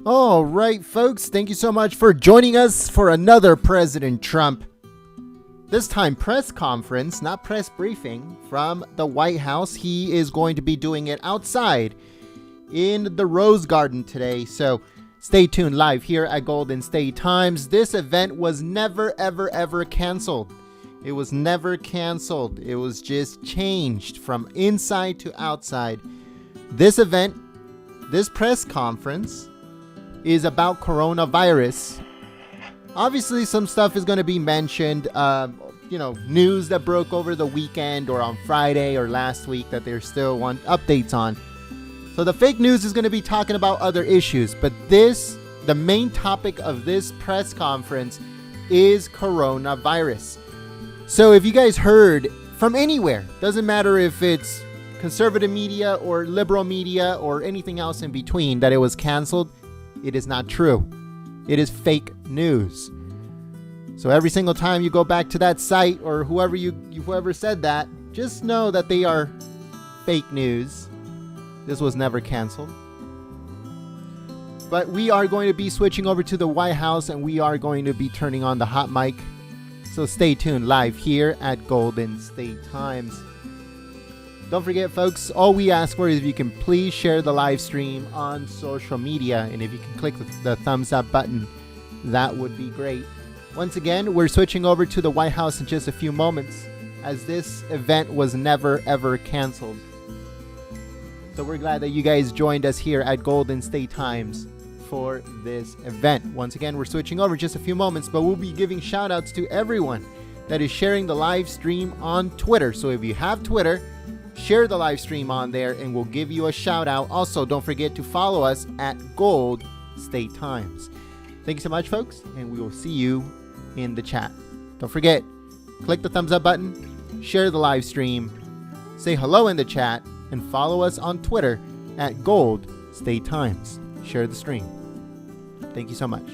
All right, folks, thank you so much for joining us for another President Trump. This time press conference, not press briefing, from the White House. He is going to be doing it outside in the Rose Garden today. So stay tuned live here at Golden State Times. This event was never, ever canceled. It was never canceled. It was just changed from inside to outside. This event, this press conference, is about coronavirus. Obviously, some stuff is going to be mentioned, news that broke over the weekend or on Friday or last week that they still want updates on. So the fake news is going to be talking about other issues, but the main topic of this press conference is coronavirus. So if you guys heard from anywhere, doesn't matter if it's conservative media or liberal media or anything else in between, that it was canceled, it is not true. It is fake news. So every single time you go back to that site or whoever said that, just know that they are fake news. This was never canceled. But we are going to be switching over to the White House and we are going to be turning on the hot mic. So stay tuned live here at Golden State Times. Don't forget, folks, all we ask for is if you can please share the live stream on social media. And if you can click the thumbs up button, that would be great. Once again, we're switching over to the White House in just a few moments, as this event was never, ever canceled. So we're glad that you guys joined us here at Golden State Times for this event. Once again, we're switching over in just a few moments, but we'll be giving shout outs to everyone that is sharing the live stream on Twitter. So if you have Twitter, share the live stream on there and we'll give you a shout out. Also, don't forget to follow us at Gold State Times. Thank you so much, folks, and we will see you in the chat. Don't forget, click the thumbs up button, share the live stream, say hello in the chat, and follow us on Twitter at Gold State Times. Share the stream. Thank you so much.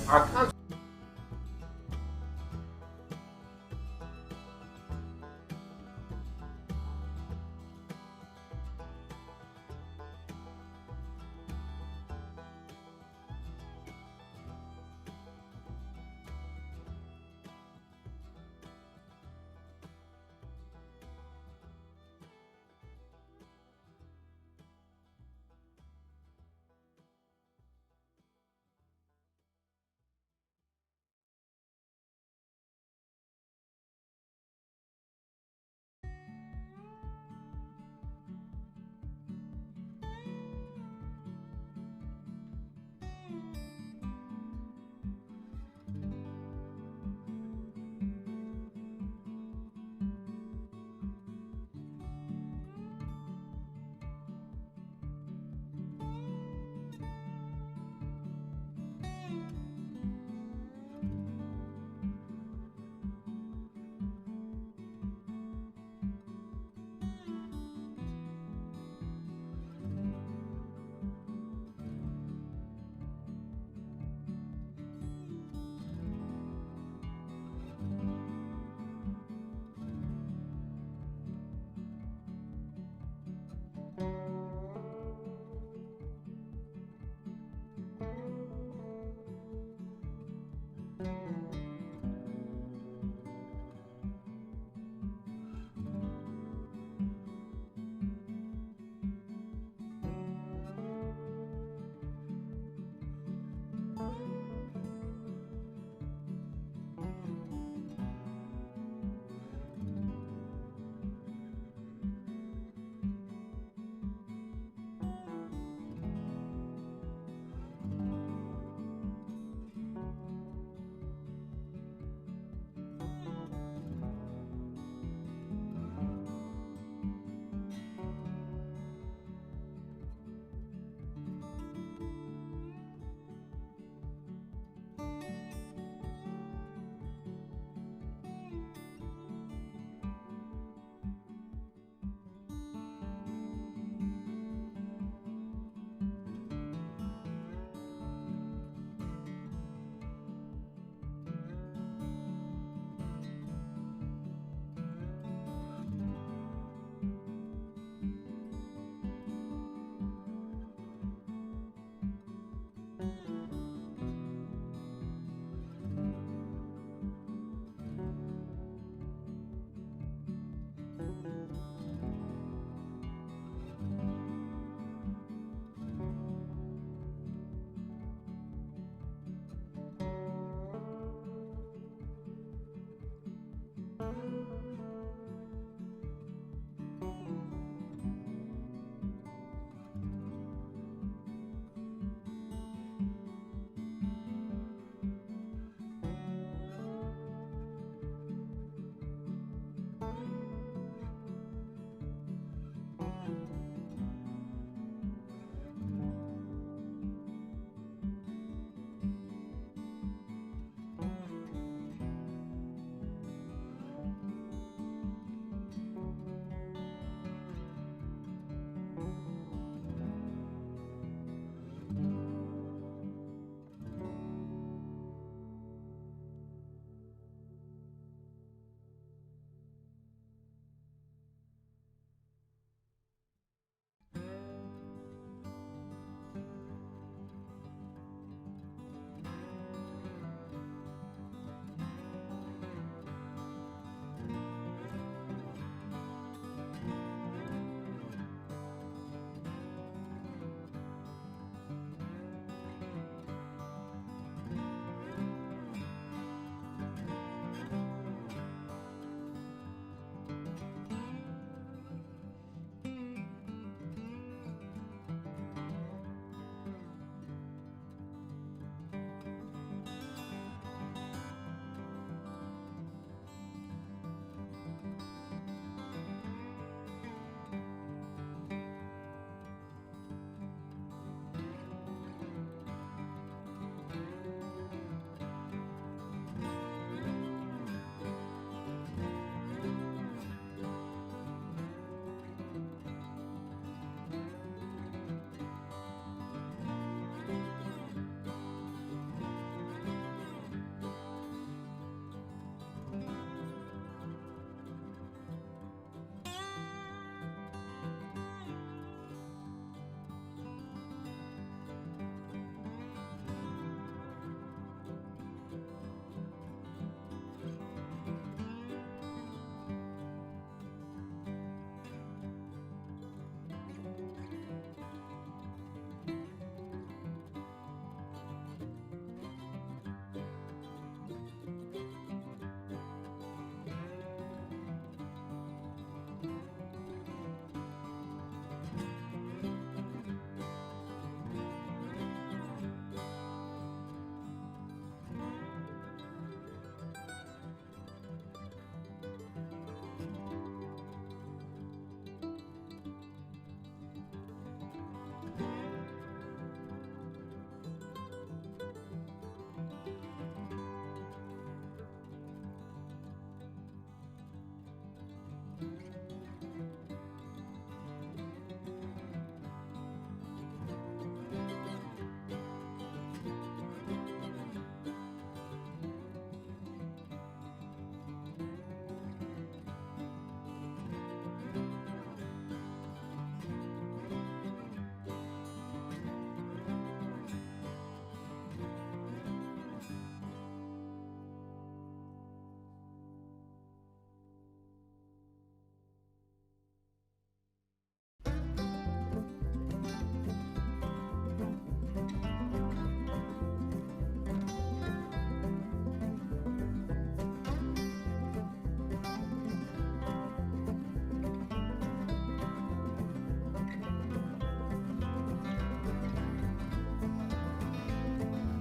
Our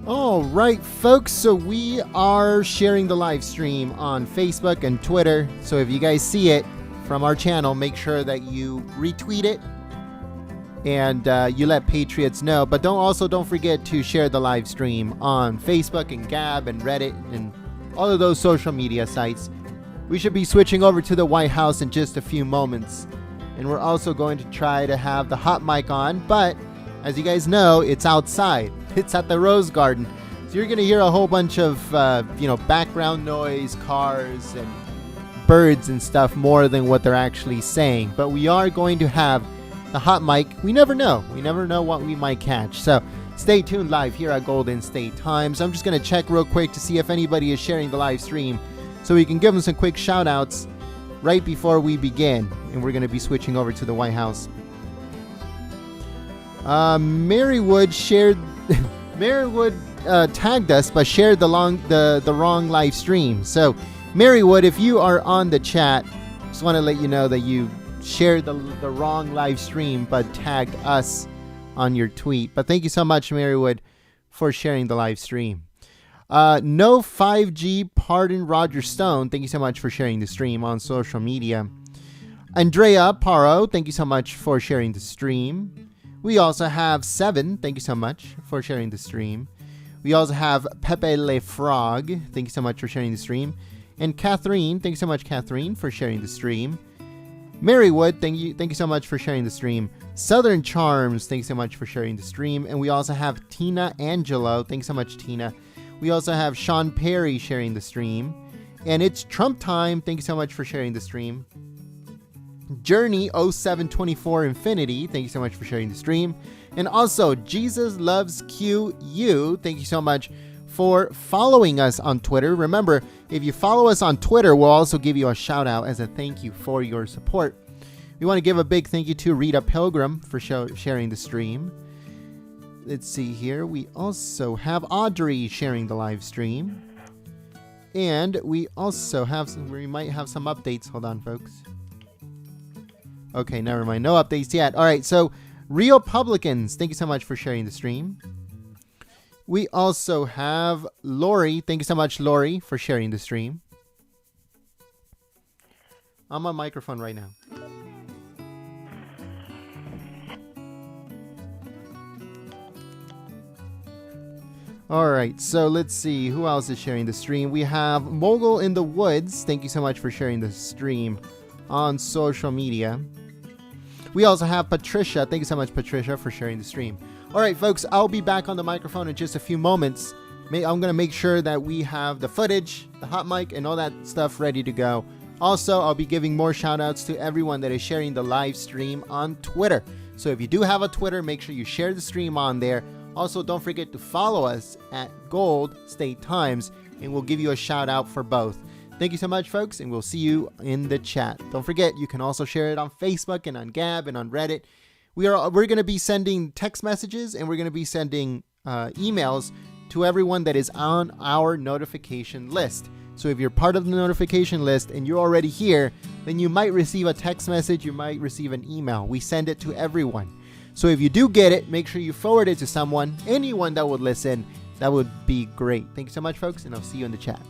All right, folks, so we are sharing the live stream on Facebook and Twitter. So if you guys see it from our channel, make sure that you retweet it and you let Patriots know. But don't forget to share the live stream on Facebook and Gab and Reddit and all of those social media sites. We should be switching over to the White House in just a few moments. And we're also going to try to have the hot mic on, but as you guys know, it's outside. It's at the Rose Garden. So you're going to hear a whole bunch of, background noise, cars, and birds and stuff more than what they're actually saying. But we are going to have the hot mic. We never know. We never know what we might catch. So stay tuned live here at Golden State Times. I'm just going to check real quick to see if anybody is sharing the live stream so we can give them some quick shout outs right before we begin. And we're going to be switching over to the White House. Marywood shared... Marywood tagged us but shared the wrong live stream. So Marywood, if you are on the chat, just want to let you know that you shared the wrong live stream but tagged us on your tweet. But thank you so much, Marywood, for sharing the live stream. No 5G pardon Roger Stone. Thank you so much for sharing the stream on social media. Andrea Paro, thank you so much for sharing the stream. We also have Seven. Thank you so much for sharing the stream. We also have Pepe Le Frog. Thank you so much for sharing the stream. And Catherine. Thank you so much, Catherine, for sharing the stream. Marywood. Thank you so much for sharing the stream. Southern Charms. Thank you so much for sharing the stream. And we also have Tina Angelo. Thank you so much, Tina. We also have Sean Perry sharing the stream. And it's Trump time. Thank you so much for sharing the stream. Journey 0724 Infinity, thank you so much for sharing the stream. And also Jesus Loves QU, thank you so much for following us on Twitter. Remember, if you follow us on Twitter, we'll also give you a shout out as a thank you for your support. We want to give a big thank you to Rita Pilgrim for sharing the stream. Let's see here. We also have Audrey sharing the live stream. And we also have we might have some updates. Hold on, folks. Okay, never mind. No updates yet. All right, so Real Publicans, thank you so much for sharing the stream. We also have Lori. Thank you so much, Lori, for sharing the stream. I'm on microphone right now. All right, so let's see. Who else is sharing the stream? We have Mogul in the Woods. Thank you so much for sharing the stream on social media. We also have Patricia. Thank you so much, Patricia, for sharing the stream. All right, folks, I'll be back on the microphone in just a few moments. I'm going to make sure that we have the footage, the hot mic, and all that stuff ready to go. Also, I'll be giving more shout outs to everyone that is sharing the live stream on Twitter. So if you do have a Twitter, make sure you share the stream on there. Also, don't forget to follow us at Gold State Times, and we'll give you a shout out for both. Thank you so much, folks, and we'll see you in the chat. Don't forget, you can also share it on Facebook and on Gab and on Reddit. We're going to be sending text messages, and we're going to be sending emails to everyone that is on our notification list. So if you're part of the notification list and you're already here, then you might receive a text message, you might receive an email. We send it to everyone. So if you do get it, make sure you forward it to someone, anyone that would listen. That would be great. Thank you so much, folks, and I'll see you in the chat.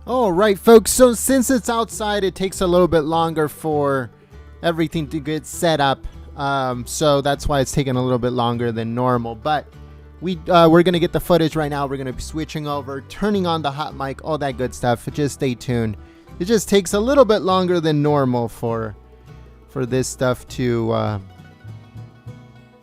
All right, folks. So since it's outside, it takes a little bit longer for everything to get set up. So that's why it's taking a little bit longer than normal. But we're gonna get the footage right now. We're gonna be switching over, turning on the hot mic, all that good stuff. Just stay tuned. It just takes a little bit longer than normal for this stuff to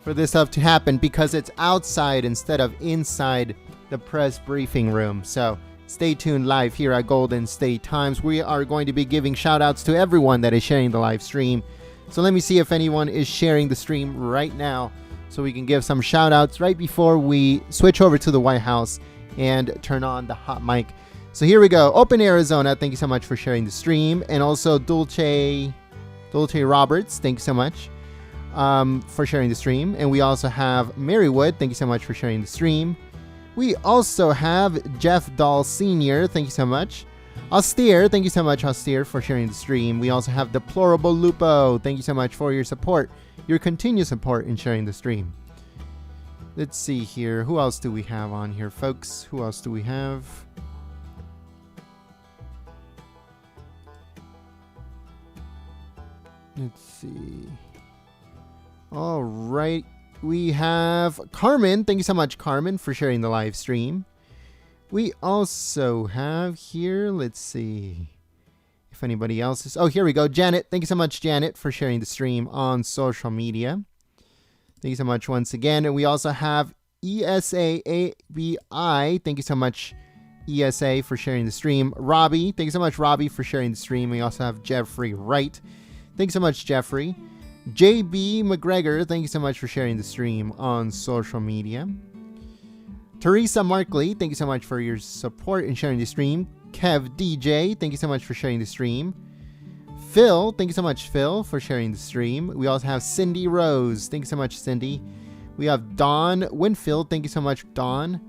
happen because it's outside instead of inside the press briefing room. So stay tuned live here at Golden State Times. We are going to be giving shout outs to everyone that is sharing the live stream. So let me see if anyone is sharing the stream right now so we can give some shout outs right before we switch over to the White House and turn on the hot mic. So here we go. Open Arizona, thank you so much for sharing the stream. And also Dulce Roberts, thank you so much for sharing the stream. And we also have Marywood, thank you so much for sharing the stream. We also have Jeff Dahl Sr., thank you so much. Austere, thank you so much, Austere, for sharing the stream. We also have Deplorable Lupo, thank you so much for your support, your continued support in sharing the stream. Let's see here. Who else do we have on here, folks? Who else do we have? Let's see. All right. We have Carmen. Thank you so much, Carmen, for sharing the live stream. We also have here, let's see if anybody else is. Oh, here we go. Janet. Thank you so much, Janet, for sharing the stream on social media. Thank you so much once again. And we also have ESAABI. Thank you so much, ESA, for sharing the stream. Robbie. Thank you so much, Robbie, for sharing the stream. We also have Jeffrey Wright. Thank you so much, Jeffrey. JB McGregor, thank you so much for sharing the stream on social media. Teresa Markley, thank you so much for your support in sharing the stream. Kev DJ, thank you so much for sharing the stream. Phil, thank you so much, Phil, for sharing the stream. We also have Cindy Rose, thank you so much, Cindy. We have Dawn Winfield, thank you so much, Dawn.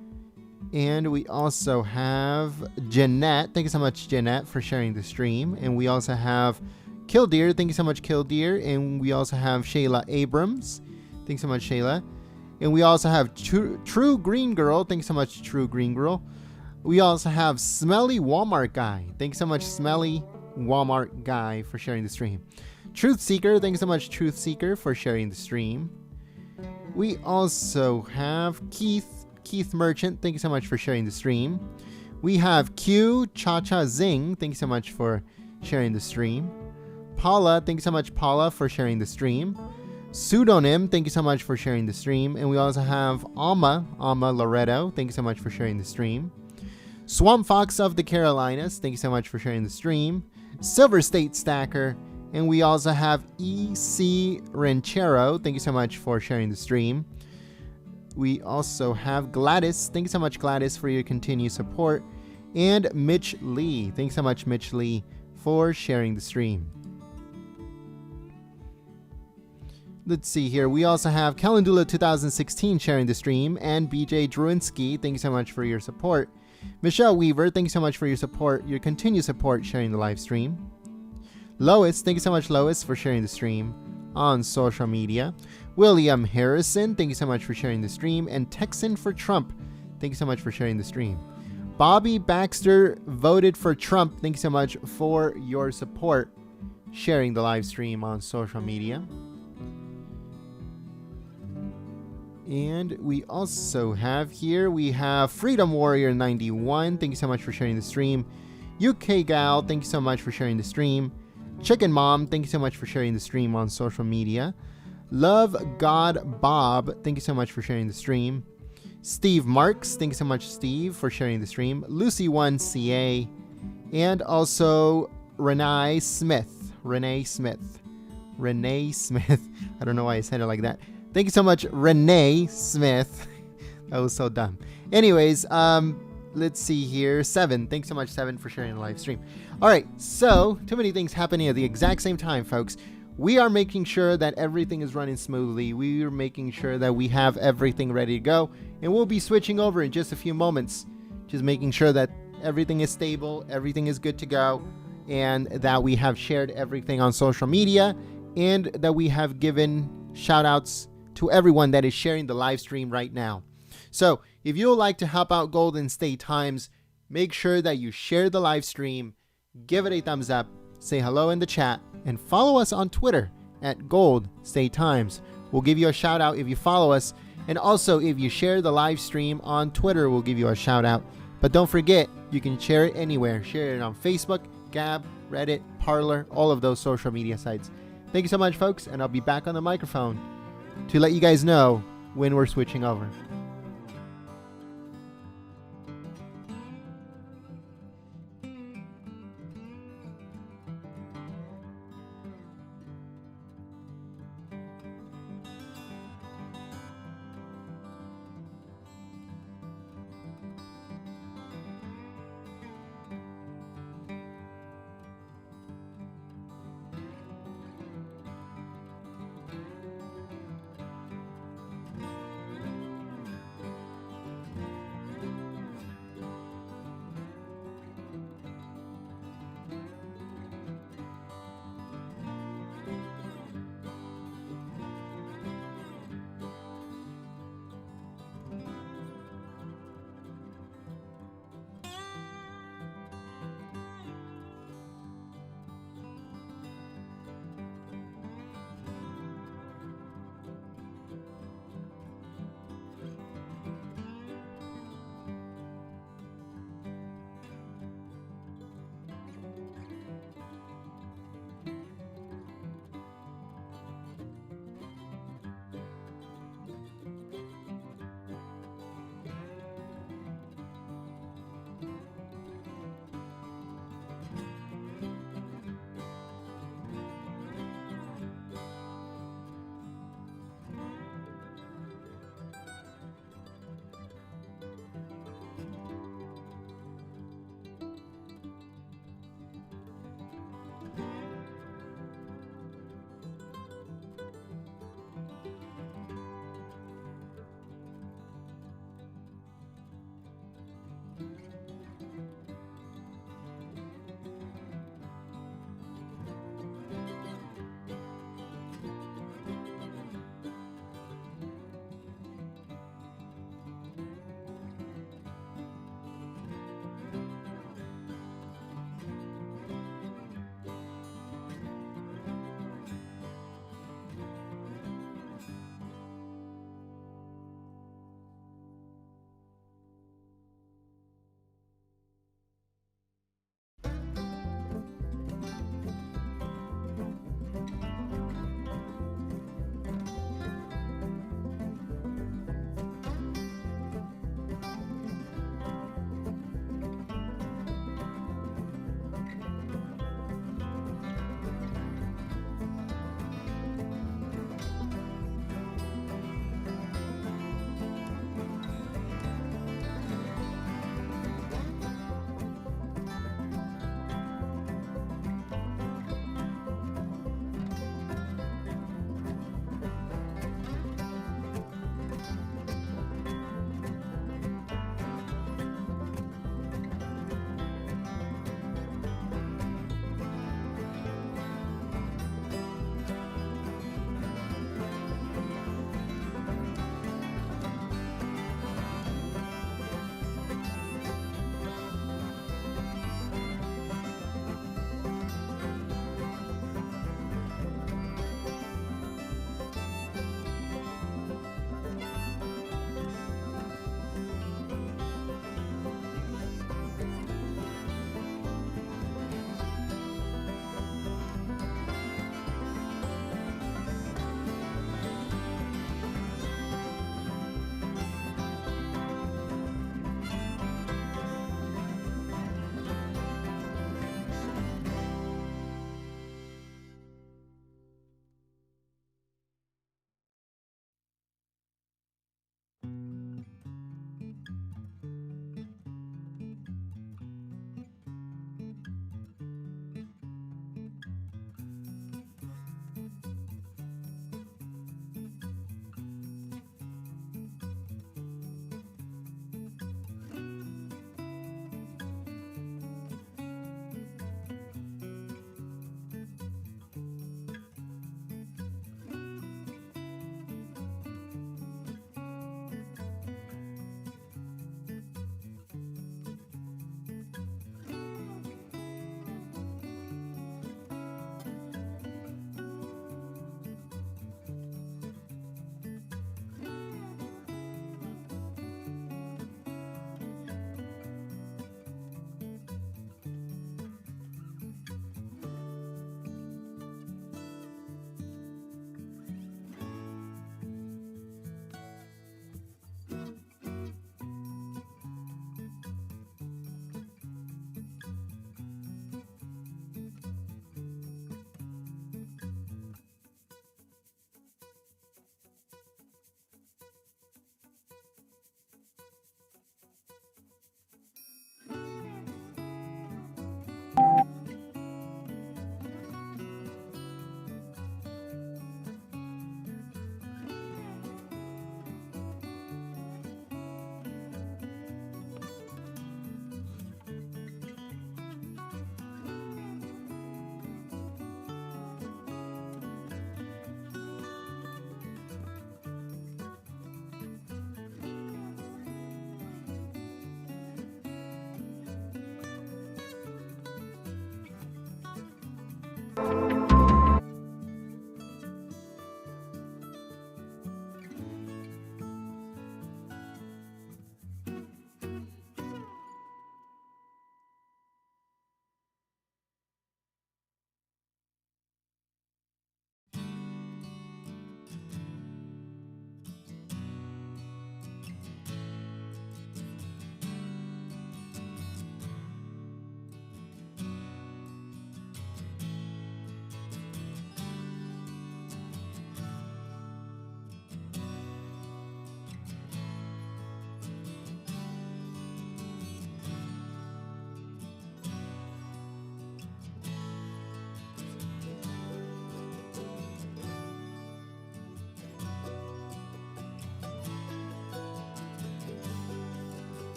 And we also have Jeanette, thank you so much, Jeanette, for sharing the stream. And we also have Killdeer, thank you so much, Killdeer. And we also have Shayla Abrams. Thanks so much, Shayla. And we also have True Green Girl. Thanks so much, True Green Girl. We also have Smelly Walmart Guy. Thanks so much, Smelly Walmart Guy, for sharing the stream. Truth Seeker, thanks so much, Truth Seeker, for sharing the stream. We also have Keith Merchant. Thank you so much for sharing the stream. We have Q Cha-Cha Zing. Thank you so much for sharing the stream. Paula, thank you so much, Paula, for sharing the stream. Pseudonym, thank you so much for sharing the stream. And we also have Alma Loretto, thank you so much for sharing the stream. Swamp Fox of the Carolinas, thank you so much for sharing the stream. Silver State Stacker, and we also have EC Ranchero, thank you so much for sharing the stream. We also have Gladys, thank you so much, Gladys, for your continued support. And Mitch Lee, thanks so much, Mitch Lee, for sharing the stream. Let's see here. We also have Calendula 2016 sharing the stream, and BJ Drewinski, thank you so much for your support. Michelle Weaver, thank you so much for your support, your continued support sharing the live stream. Lois, thank you so much, Lois, for sharing the stream on social media. William Harrison, thank you so much for sharing the stream. And Texan for Trump, thank you so much for sharing the stream. Bobby Baxter voted for Trump, thank you so much for your support sharing the live stream on social media. And we also have here, we have Freedom Warrior 91. Thank you so much for sharing the stream. UK Gal, thank you so much for sharing the stream. Chicken Mom, thank you so much for sharing the stream on social media. Love God Bob, thank you so much for sharing the stream. Steve Marks, thank you so much, Steve, for sharing the stream. Lucy1CA, and also Renee Smith. I don't know why I said it like that. Thank you so much, Renee Smith. That was so dumb. Anyways, let's see here. Seven. Thanks so much, Seven, for sharing the live stream. All right, so too many things happening at the exact same time, folks. We are making sure that everything is running smoothly. We are making sure that we have everything ready to go. And we'll be switching over in just a few moments. Just making sure that everything is stable, everything is good to go, and that we have shared everything on social media, and that we have given shout outs to everyone that is sharing the live stream right now. So if you would like to help out Golden State Times, Make sure that you share the live stream, give it a thumbs up, say hello in the chat, and follow us on Twitter at Gold State Times. We'll give you a shout out if you follow us. And also, if you share the live stream on Twitter, we'll give you a shout out. But don't forget, you can share it anywhere. Share it on Facebook, Gab, Reddit, Parler, all of those social media sites. Thank you so much, folks, and I'll be back on the microphone to let you guys know when we're switching over.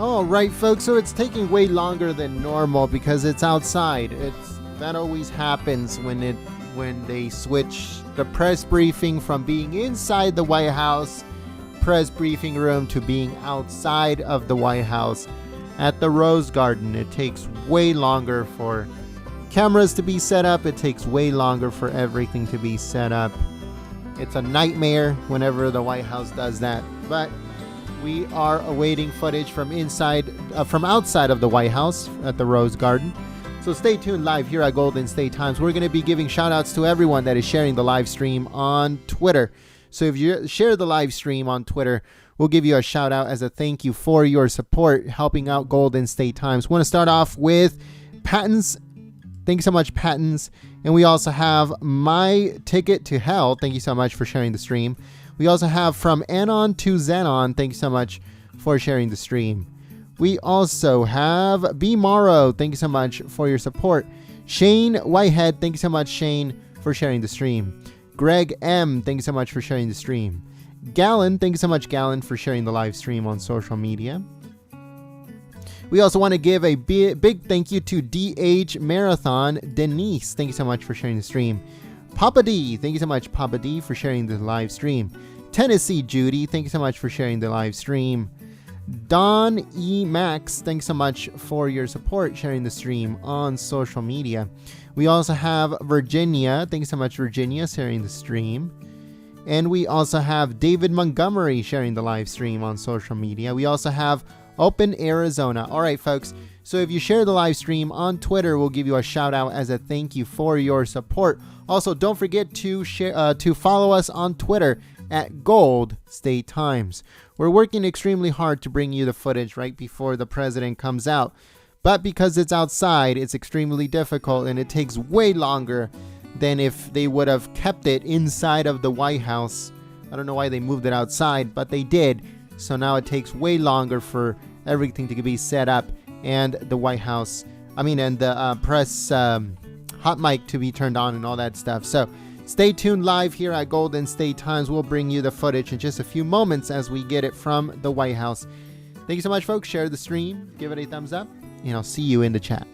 All right, folks, so it's taking way longer than normal because it's outside. That always happens when they switch the press briefing from being inside the White House press briefing room to being outside of the White House at the Rose Garden. It takes way longer for cameras to be set up. It takes way longer for everything to be set up. It's a nightmare whenever the White House does that. But we are awaiting footage from outside of the White House at the Rose Garden. So stay tuned live here at Golden State Times. We're going to be giving shout outs to everyone that is sharing the live stream on Twitter. So if you share the live stream on Twitter, we'll give you a shout out as a thank you for your support helping out Golden State Times. Want to start off with Pattons. Thank you so much, Pattons. And we also have My Ticket to Hell. Thank you so much for sharing the stream. We also have From Anon to Xenon. Thank you so much for sharing the stream. We also have B. Morrow. Thank you so much for your support. Shane Whitehead. Thank you so much, Shane, for sharing the stream. Greg M. Thank you so much for sharing the stream. Gallon. Thank you so much, Gallon, for sharing the live stream on social media. We also want to give a big thank you to DH Marathon Denise. Thank you so much for sharing the stream. Papa D, thank you so much, Papa D, for sharing the live stream. Tennessee Judy, thank you so much for sharing the live stream. Don E. Max, thanks so much for your support sharing the stream on social media. We also have Virginia, thank you so much, Virginia, sharing the stream. And we also have David Montgomery sharing the live stream on social media. We also have Open Arizona. All right, folks. So if you share the live stream on Twitter, we'll give you a shout out as a thank you for your support. Also, don't forget to follow us on Twitter at Gold State Times. We're working extremely hard to bring you the footage right before the president comes out. But because it's outside, it's extremely difficult and it takes way longer than if they would have kept it inside of the White House. I don't know why they moved it outside, but they did. So now it takes way longer for everything to be set up and the White House, and the press hot mic to be turned on and all that stuff. So stay tuned live here at Golden State Times. We'll bring you the footage in just a few moments as we get it from the White House. Thank you so much, folks. Share the stream, give it a thumbs up, and I'll see you in the chat.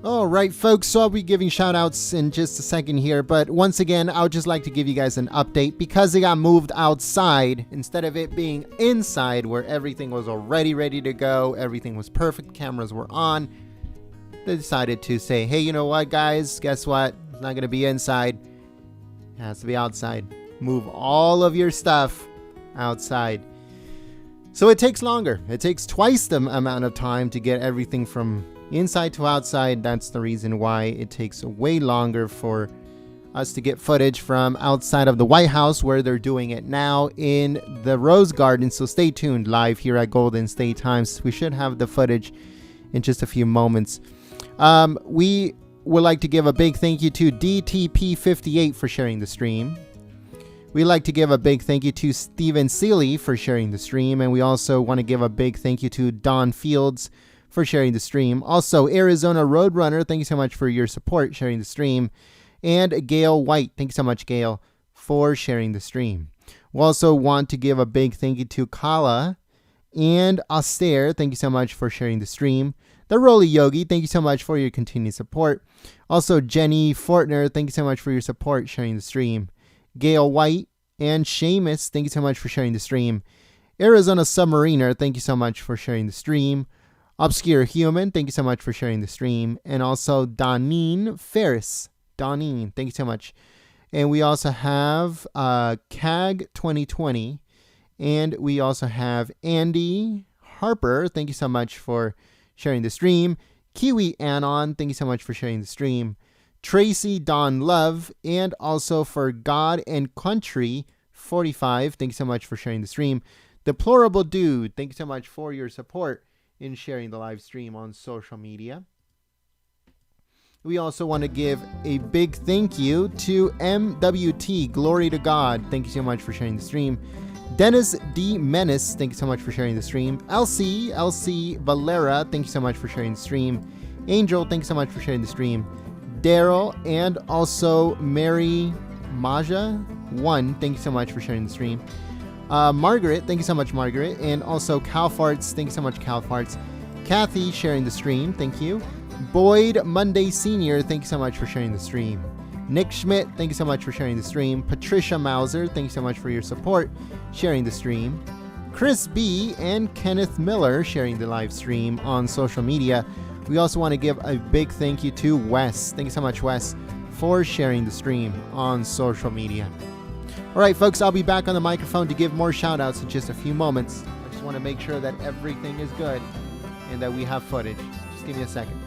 All right, folks, so I'll be giving shout outs in just a second here, but once again, I would just like to give you guys an update because they got moved outside instead of it being inside where everything was already ready to go, everything was perfect, cameras were on. They decided to say, hey, you know what, guys, guess what? It's not going to be inside. It has to be outside. Move all of your stuff outside. So it takes longer. It takes twice the amount of time to get everything from inside to outside. That's the reason why it takes way longer for us to get footage from outside of the White House, where they're doing it now in the Rose Garden. So stay tuned live here at Golden State Times. We should have the footage in just a few moments. We would like to give a big thank you to DTP58 for sharing the stream. We'd like to give a big thank you to Stephen Seeley for sharing the stream. And we also want to give a big thank you to Don Fields for sharing the stream. Also, Arizona Roadrunner, thank you so much for your support sharing the stream. And Gail White, thank you so much, Gail, for sharing the stream. We also want to give a big thank you to Kala and Astaire, thank you so much for sharing the stream. The Rolly Yogi, thank you so much for your continued support. Also, Jenny Fortner, thank you so much for your support sharing the stream. Gail White and Seamus, thank you so much for sharing the stream. Arizona Submariner, thank you so much for sharing the stream. Obscure Human, thank you so much for sharing the stream. And also Donine Ferris. Donine, thank you so much. And we also have CAG 2020. And we also have Andy Harper, thank you so much for sharing the stream. Kiwi Anon, thank you so much for sharing the stream. Tracy Don Love, and also for God and Country 45, thank you so much for sharing the stream. Deplorable Dude, thank you so much for your support in sharing the live stream on social media. We also want to give a big thank you to MWT, Glory to God, thank you so much for sharing the stream. Dennis D. Menace, thank you so much for sharing the stream. LC Valera, thank you so much for sharing the stream. Angel, thank you so much for sharing the stream. Daryl, and also Mary Maja 1, thank you so much for sharing the stream. Margaret, thank you so much, Margaret. And also Calfarts, thank you so much, Calfarts. Kathy sharing the stream, thank you. Boyd Monday Sr., thank you so much for sharing the stream. Nick Schmidt, thank you so much for sharing the stream. Patricia Mauser, thank you so much for your support sharing the stream. Chris B. and Kenneth Miller sharing the live stream on social media. We also want to give a big thank you to Wes. Thank you so much, Wes, for sharing the stream on social media. All right, folks, I'll be back on the microphone to give more shout outs in just a few moments. I just want to make sure that everything is good and that we have footage. Just give me a second.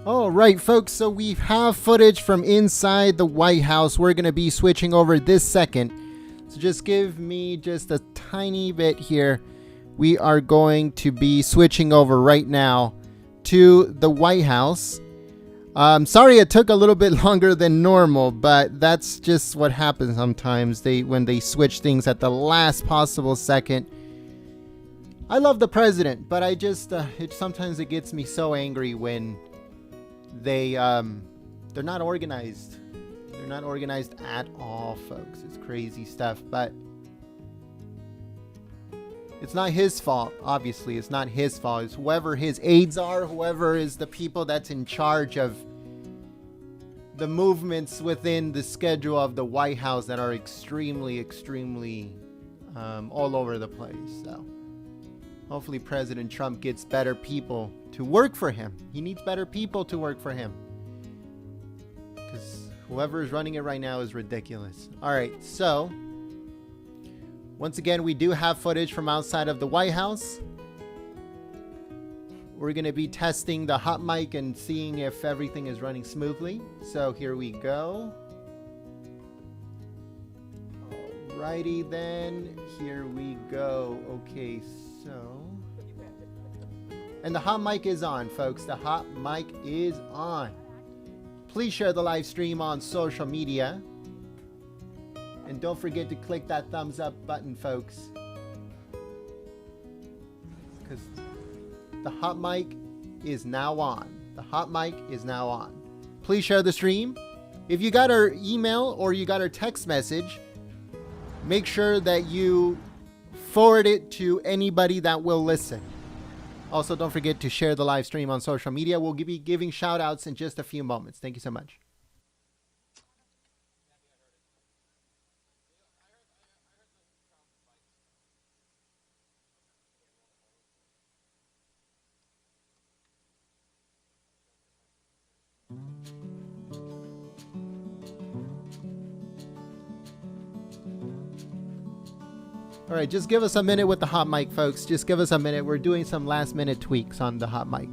All right, folks, so we have footage from inside the White House. We're going to be switching over this second. So just give me just a tiny bit here. We are going to be switching over right now to the White House. Sorry it took a little bit longer than normal, but that's just what happens sometimes when they switch things at the last possible second. I love the president, but I just sometimes it gets me so angry when they're not organized. They're not organized at all, folks. It's crazy stuff, but it's not his fault. Obviously, it's not his fault. It's whoever his aides are, whoever is the people that's in charge of the movements within the schedule of the White House that are extremely all over the place. So hopefully President Trump gets better people to work for him. He needs better people to work for him, because whoever is running it right now is ridiculous. All right, so once again, we do have footage from outside of the White House. We're going to be testing the hot mic and seeing if everything is running smoothly. So here we go. Alrighty then, here we go. Okay, so... And the hot mic is on, folks. The hot mic is on. Please share the live stream on social media. And don't forget to click that thumbs up button, folks. Because the hot mic is now on. The hot mic is now on. Please share the stream. If you got our email or you got our text message, make sure that you forward it to anybody that will listen. Also, don't forget to share the live stream on social media. We'll be giving shout outs in just a few moments. Thank you so much. All right, just give us a minute with the hot mic, folks. Just give us a minute. We're doing some last minute tweaks on the hot mic.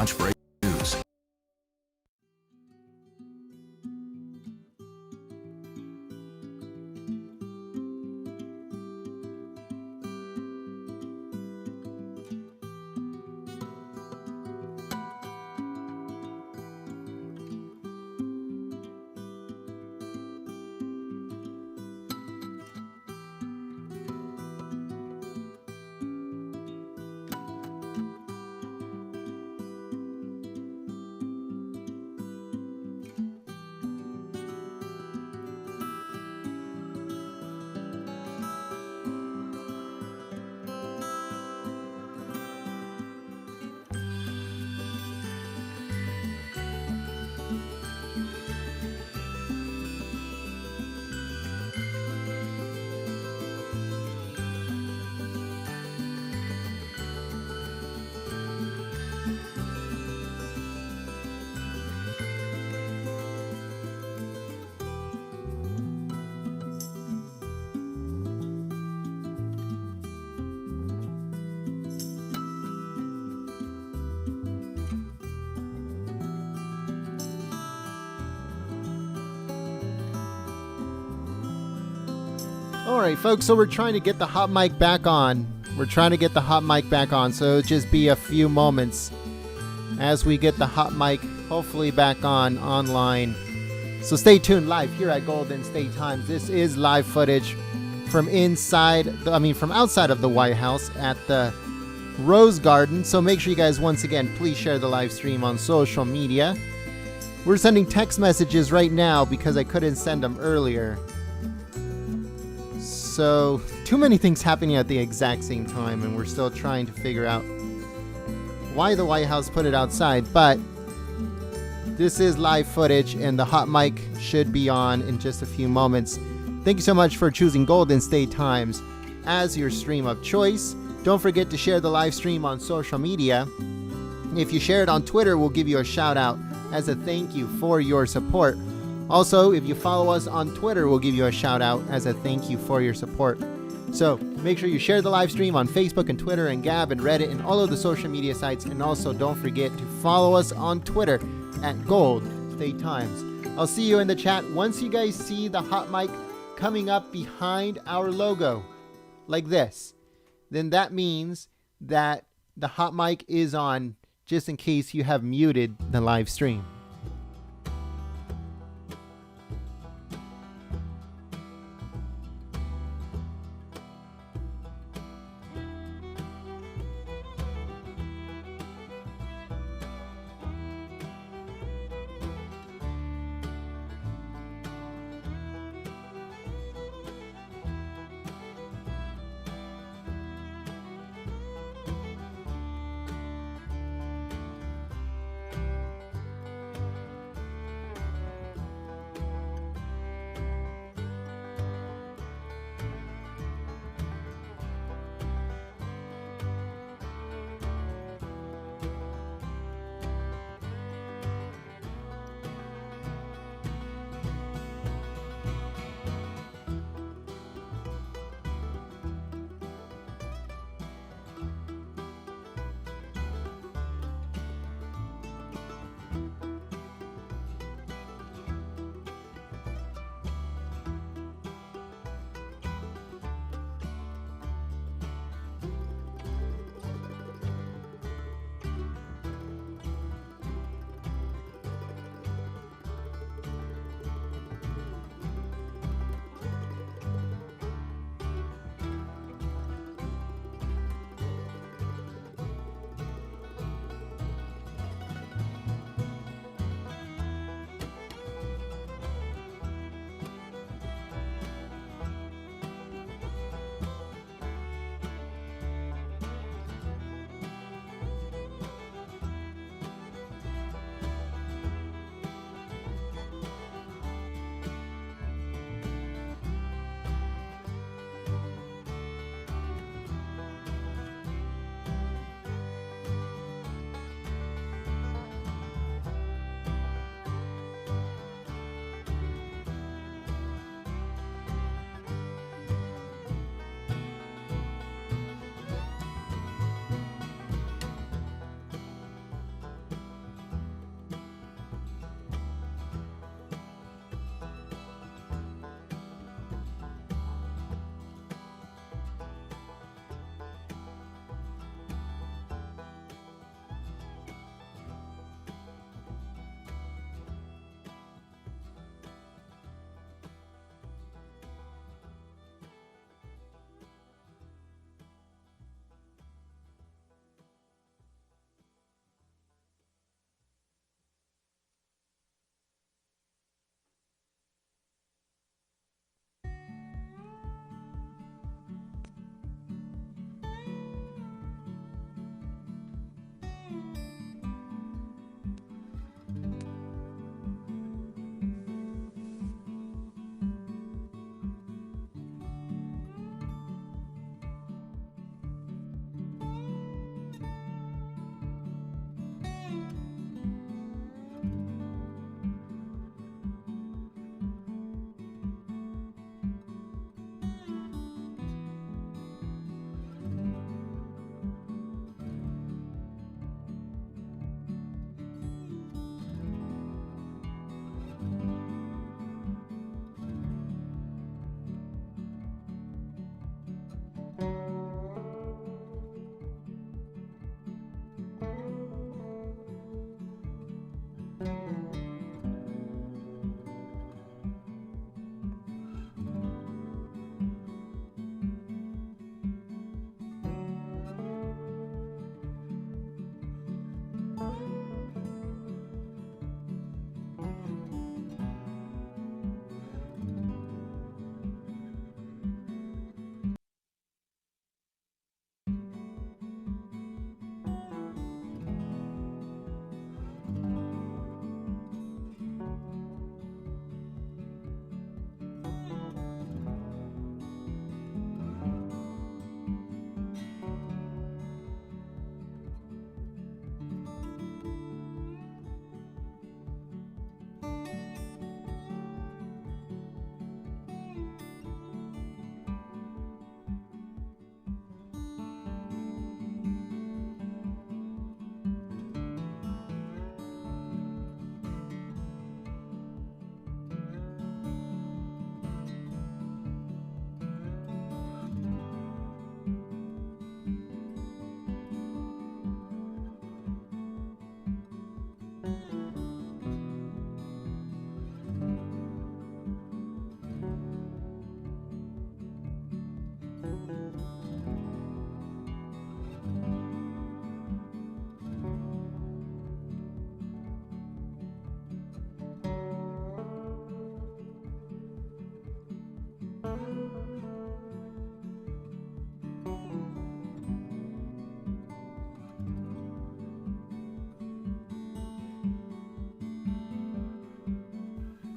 Watch breaking news. All right, folks, so we're trying to get the hot mic back on. So it'll just be a few moments as we get the hot mic hopefully back on online. So stay tuned live here at Golden State Times. This is live footage from outside of the White House at the Rose Garden. So make sure you guys, once again, please share the live stream on social media. We're sending text messages right now because I couldn't send them earlier. So, too many things happening at the exact same time, and we're still trying to figure out why the White House put it outside. But this is live footage, and the hot mic should be on in just a few moments. Thank you so much for choosing Golden State Times as your stream of choice. Don't forget to share the live stream on social media. If you share it on Twitter, we'll give you a shout out as a thank you for your support. Also, if you follow us on Twitter, we'll give you a shout out as a thank you for your support. So make sure you share the live stream on Facebook and Twitter and Gab and Reddit and all of the social media sites. And also don't forget to follow us on Twitter at Gold State Times. I'll see you in the chat once you guys see the hot mic coming up behind our logo like this. Then that means that the hot mic is on, just in case you have muted the live stream.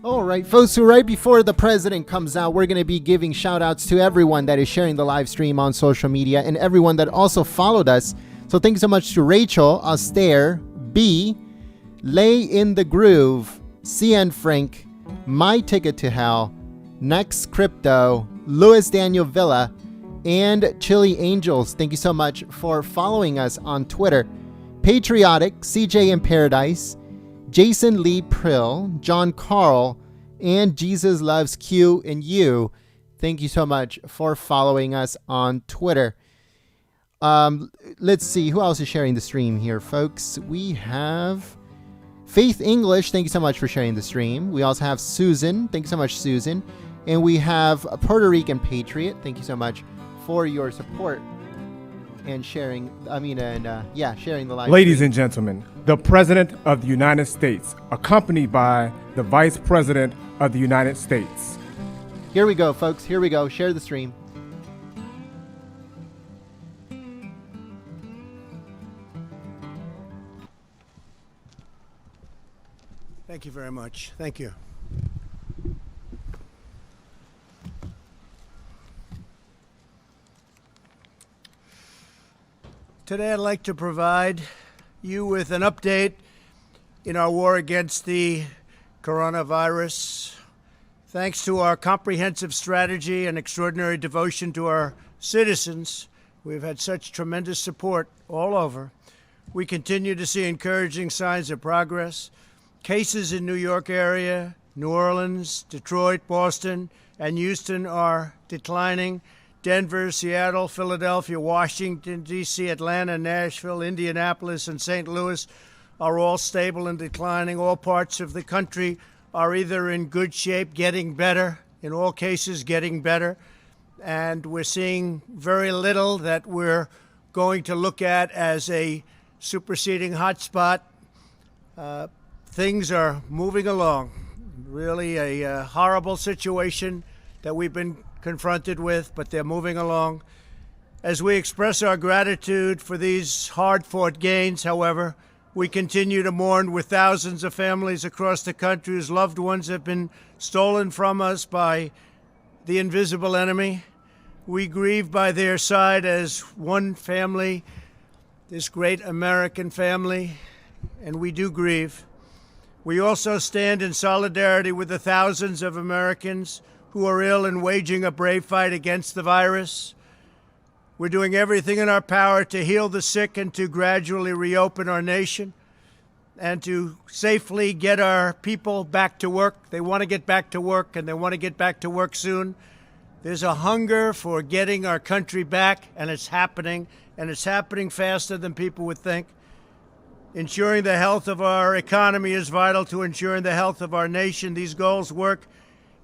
All right, folks, so right before the president comes out, we're going to be giving shout outs to everyone that is sharing the live stream on social media and everyone that also followed us. So thank you so much to Rachel, Astaire, B, Lay in the Groove, CN Frank, My Ticket to Hell, Next Crypto, Louis Daniel Villa, and Chili Angels. Thank you so much for following us on Twitter. Patriotic, CJ in Paradise, Jason Lee Prill, John Carl, and Jesus Loves Q and You. Thank you so much for following us on Twitter. Let's see who else is sharing the stream here, folks. We have Faith English. Thank you so much for sharing the stream. We also have Susan. Thank you so much, Susan. And we have a Puerto Rican Patriot. Thank you so much for your support and sharing. Sharing the live. Ladies stream. and gentlemen, the President of the United States, accompanied by the Vice President of the United States. Here we go, folks. Here we go. Share the stream. Thank you very much. Thank you. Today I'd like to provide you with an update in our war against the coronavirus. Thanks to our comprehensive strategy and extraordinary devotion to our citizens, we've had such tremendous support all over. We continue to see encouraging signs of progress. Cases in New York area, New Orleans, Detroit, Boston, and Houston are declining. Denver, Seattle, Philadelphia, Washington, D.C., Atlanta, Nashville, Indianapolis, and St. Louis are all stable and declining. All parts of the country are either in good shape, getting better, in all cases getting better, and we're seeing very little that we're going to look at as a superseding hotspot. Things are moving along. Really a horrible situation that we've been confronted with, but they're moving along. As we express our gratitude for these hard-fought gains, however, we continue to mourn with thousands of families across the country whose loved ones have been stolen from us by the invisible enemy. We grieve by their side as one family, this great American family, and we do grieve. We also stand in solidarity with the thousands of Americans who are ill and waging a brave fight against the virus. We're doing everything in our power to heal the sick and to gradually reopen our nation and to safely get our people back to work. They want to get back to work, and they want to get back to work soon. There's a hunger for getting our country back, and it's happening faster than people would think. Ensuring the health of our economy is vital to ensuring the health of our nation. These goals work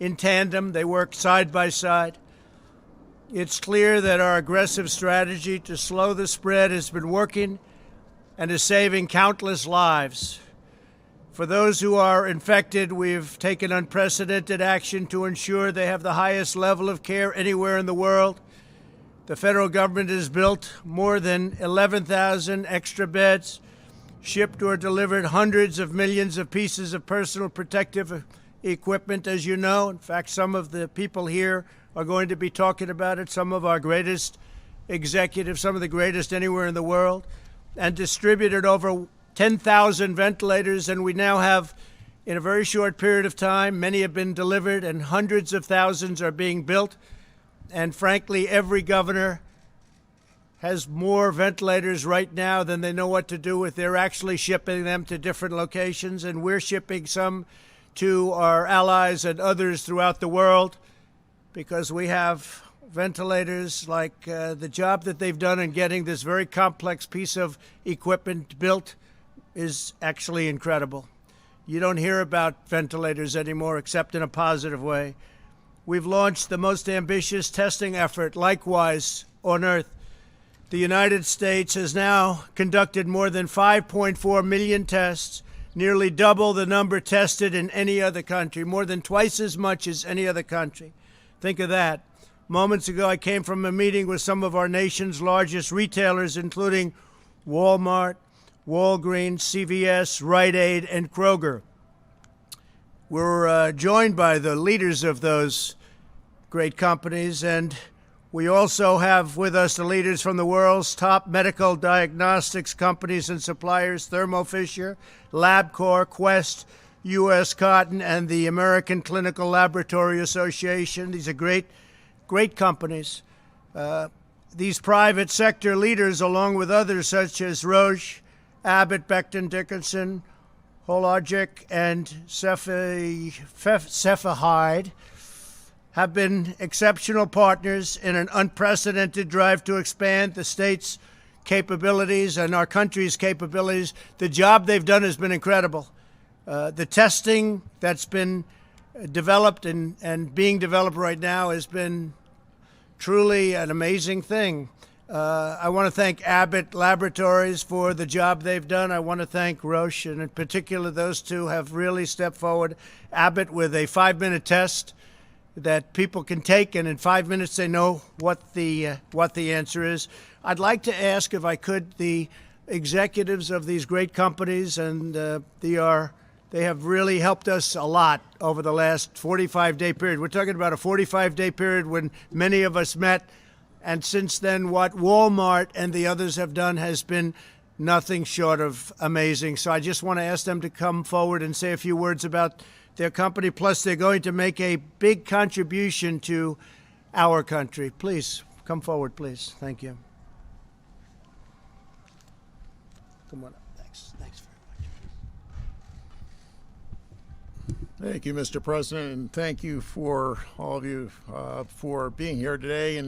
in tandem. They work side by side. It's clear that our aggressive strategy to slow the spread has been working and is saving countless lives. For those who are infected, we've taken unprecedented action to ensure they have the highest level of care anywhere in the world. The federal government has built more than 11,000 extra beds, shipped or delivered hundreds of millions of pieces of personal protective equipment, as you know. In fact, some of the people here are going to be talking about it, some of our greatest executives, some of the greatest anywhere in the world, and distributed over 10,000 ventilators. And we now have, in a very short period of time, many have been delivered and hundreds of thousands are being built. And frankly, every governor has more ventilators right now than they know what to do with. They're actually shipping them to different locations, and we're shipping some to our allies and others throughout the world because we have ventilators. Like the job that they've done in getting this very complex piece of equipment built is actually incredible. You don't hear about ventilators anymore except in a positive way. We've launched the most ambitious testing effort, likewise, on Earth. The United States has now conducted more than 5.4 million tests, nearly double the number tested in any other country, more than twice as much as any other country. Think of that. Moments ago, I came from a meeting with some of our nation's largest retailers, including Walmart, Walgreens, CVS, Rite Aid, and Kroger. We're joined by the leaders of those great companies, and we also have with us the leaders from the world's top medical diagnostics companies and suppliers: Thermo Fisher, LabCorp, Quest, U.S. Cotton, and the American Clinical Laboratory Association. These are great companies. These private sector leaders, along with others such as Roche, Abbott, Becton Dickinson, Hologic, and Cepheid, have been exceptional partners in an unprecedented drive to expand the state's capabilities and our country's capabilities. The job they've done has been incredible. The testing that's been developed and being developed right now has been truly an amazing thing. I want to thank Abbott Laboratories for the job they've done. I want to thank Roche, and in particular, those two have really stepped forward. Abbott with a 5-minute test that people can take, and in 5 minutes they know what the answer is. I'd like to ask, if I could, the executives of these great companies, and they have really helped us a lot over the last 45-day period. We're talking about a 45-day period when many of us met, and since then what Walmart and the others have done has been nothing short of amazing. So I just want to ask them to come forward and say a few words about their company. Plus, they're going to make a big contribution to our country. Please, come forward, please. Thank you. Come on up. Thanks very much. Thank you, Mr. President, and thank you for all of you for being here today.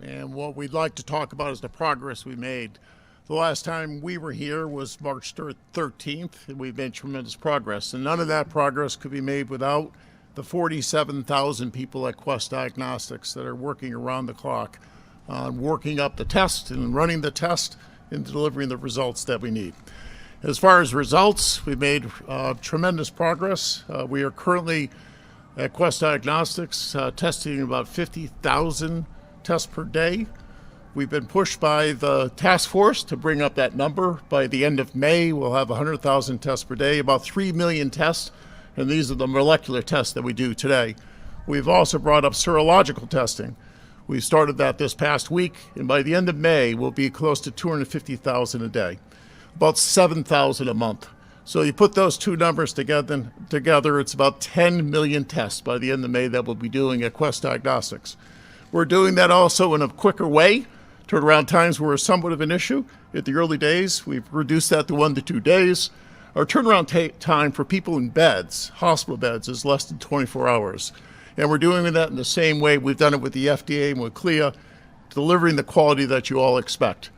And what we'd like to talk about is the progress we made. The last time we were here was March 13th, and we've made tremendous progress. And none of that progress could be made without the 47,000 people at Quest Diagnostics that are working around the clock on working up the test and running the test and delivering the results that we need. As far as results, we've made tremendous progress. We are currently at Quest Diagnostics testing about 50,000 tests per day. We've been pushed by the Taskforce to bring up that number. By the end of May, we'll have 100,000 tests per day, about 3 million tests, and these are the molecular tests that we do today. We've also brought up serological testing. We started that this past week, and by the end of May, we'll be close to 250,000 a day, about 7,000 a month. So you put those two numbers together, it's about 10 million tests by the end of May that we'll be doing at Quest Diagnostics. We're doing that also in a quicker way. Turnaround times were somewhat of an issue at the early days. We've reduced that to 1 to 2 days. Our turnaround time for people in beds, hospital beds, is less than 24 hours. And we're doing that in the same way we've done it with the FDA and with CLIA, delivering the quality that you all expect.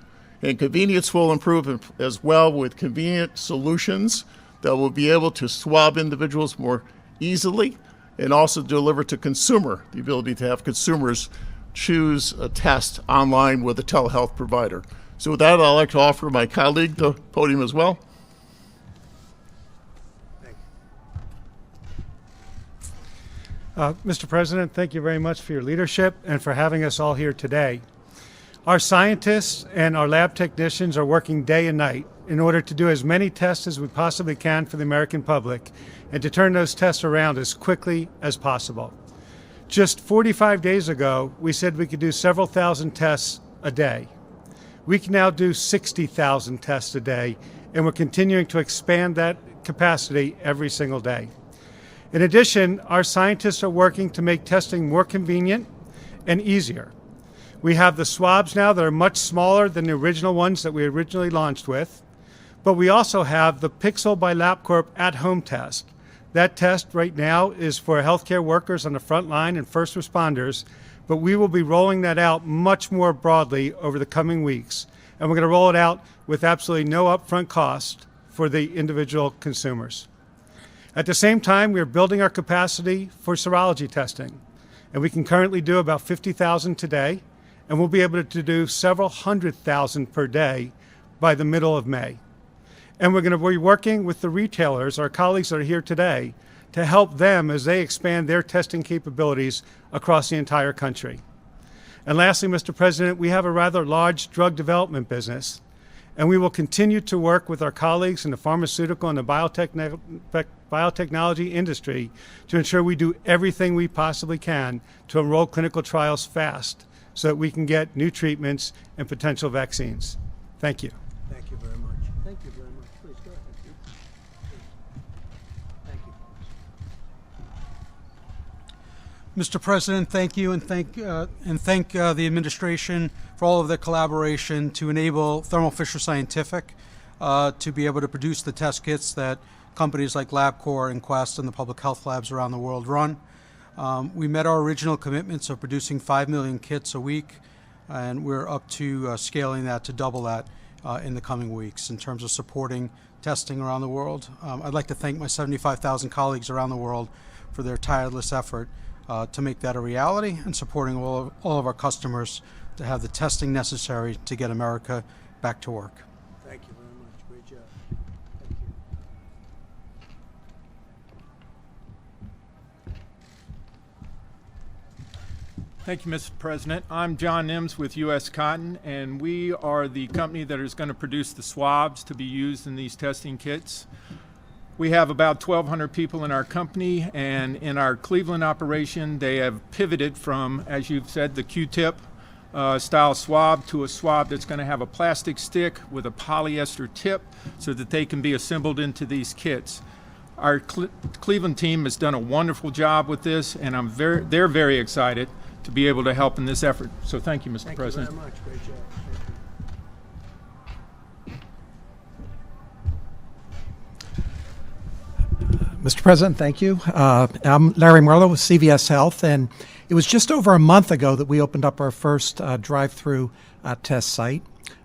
And convenience will improve as well with convenient solutions that will be able to swab individuals more easily and also deliver to consumer, the ability to have consumers choose a test online with a telehealth provider. So with that, I'd like to offer my colleague the podium as well. Mr. President, thank you very much for your leadership and for having us all here today. Our scientists and our lab technicians are working day and night in order to do as many tests as we possibly can for the American public and to turn those tests around as quickly as possible. Just 45 days ago, we said we could do several thousand tests a day. We can now do 60,000 tests a day, and we're continuing to expand that capacity every single day. In addition, our scientists are working to make testing more convenient and easier. We have the swabs now that are much smaller than the original ones that we originally launched with, but we also have the Pixel by LabCorp at-home test. That test right now is for healthcare workers on the front line and first responders, but we will be rolling that out much more broadly over the coming weeks. And we're going to roll it out with absolutely no upfront cost for the individual consumers. At the same time, we are building our capacity for serology testing. And we can currently do about 50,000 today, and we'll be able to do several 100,000 per day by the middle of May. And we're going to be working with the retailers, our colleagues that are here today, to help them as they expand their testing capabilities across the entire country. And lastly, Mr. President, we have a rather large drug development business, and we will continue to work with our colleagues in the pharmaceutical and the biotech biotechnology industry to ensure we do everything we possibly can to enroll clinical trials fast so that we can get new treatments and potential vaccines. Thank you. Thank you very much. Thank you very much. Please go ahead. Thank you. Mr. President, thank you, and thank the administration for all of their collaboration to enable Thermo Fisher Scientific to be able to produce the test kits that companies like LabCorp and Quest and the public health labs around the world run. We met our original commitments of producing 5 million kits a week, and we're up to scaling that to double that in the coming weeks in terms of supporting testing around the world. I'd like to thank my 75,000 colleagues around the world for their tireless effort to make that a reality, and supporting all of our customers to have the testing necessary to get America back to work. Thank you very much. Great job. Thank you. Thank you, Mr. President. I'm John Nims with U.S. Cotton, and we are the company that is going to produce the swabs to be used in these testing kits. We have about 1,200 people in our company, and in our Cleveland operation, they have pivoted from, as you've said, the Q-tip style swab to a swab that's going to have a plastic stick with a polyester tip so that they can be assembled into these kits. Our Cleveland team has done a wonderful job with this, and they're very excited to be able to help in this effort. So thank you, Mr. President. Thank you very much. Great job. Mr. President, thank you. I'm Larry Marlowe with CVS Health, and it was just over a month ago that we opened up our first drive-through test site.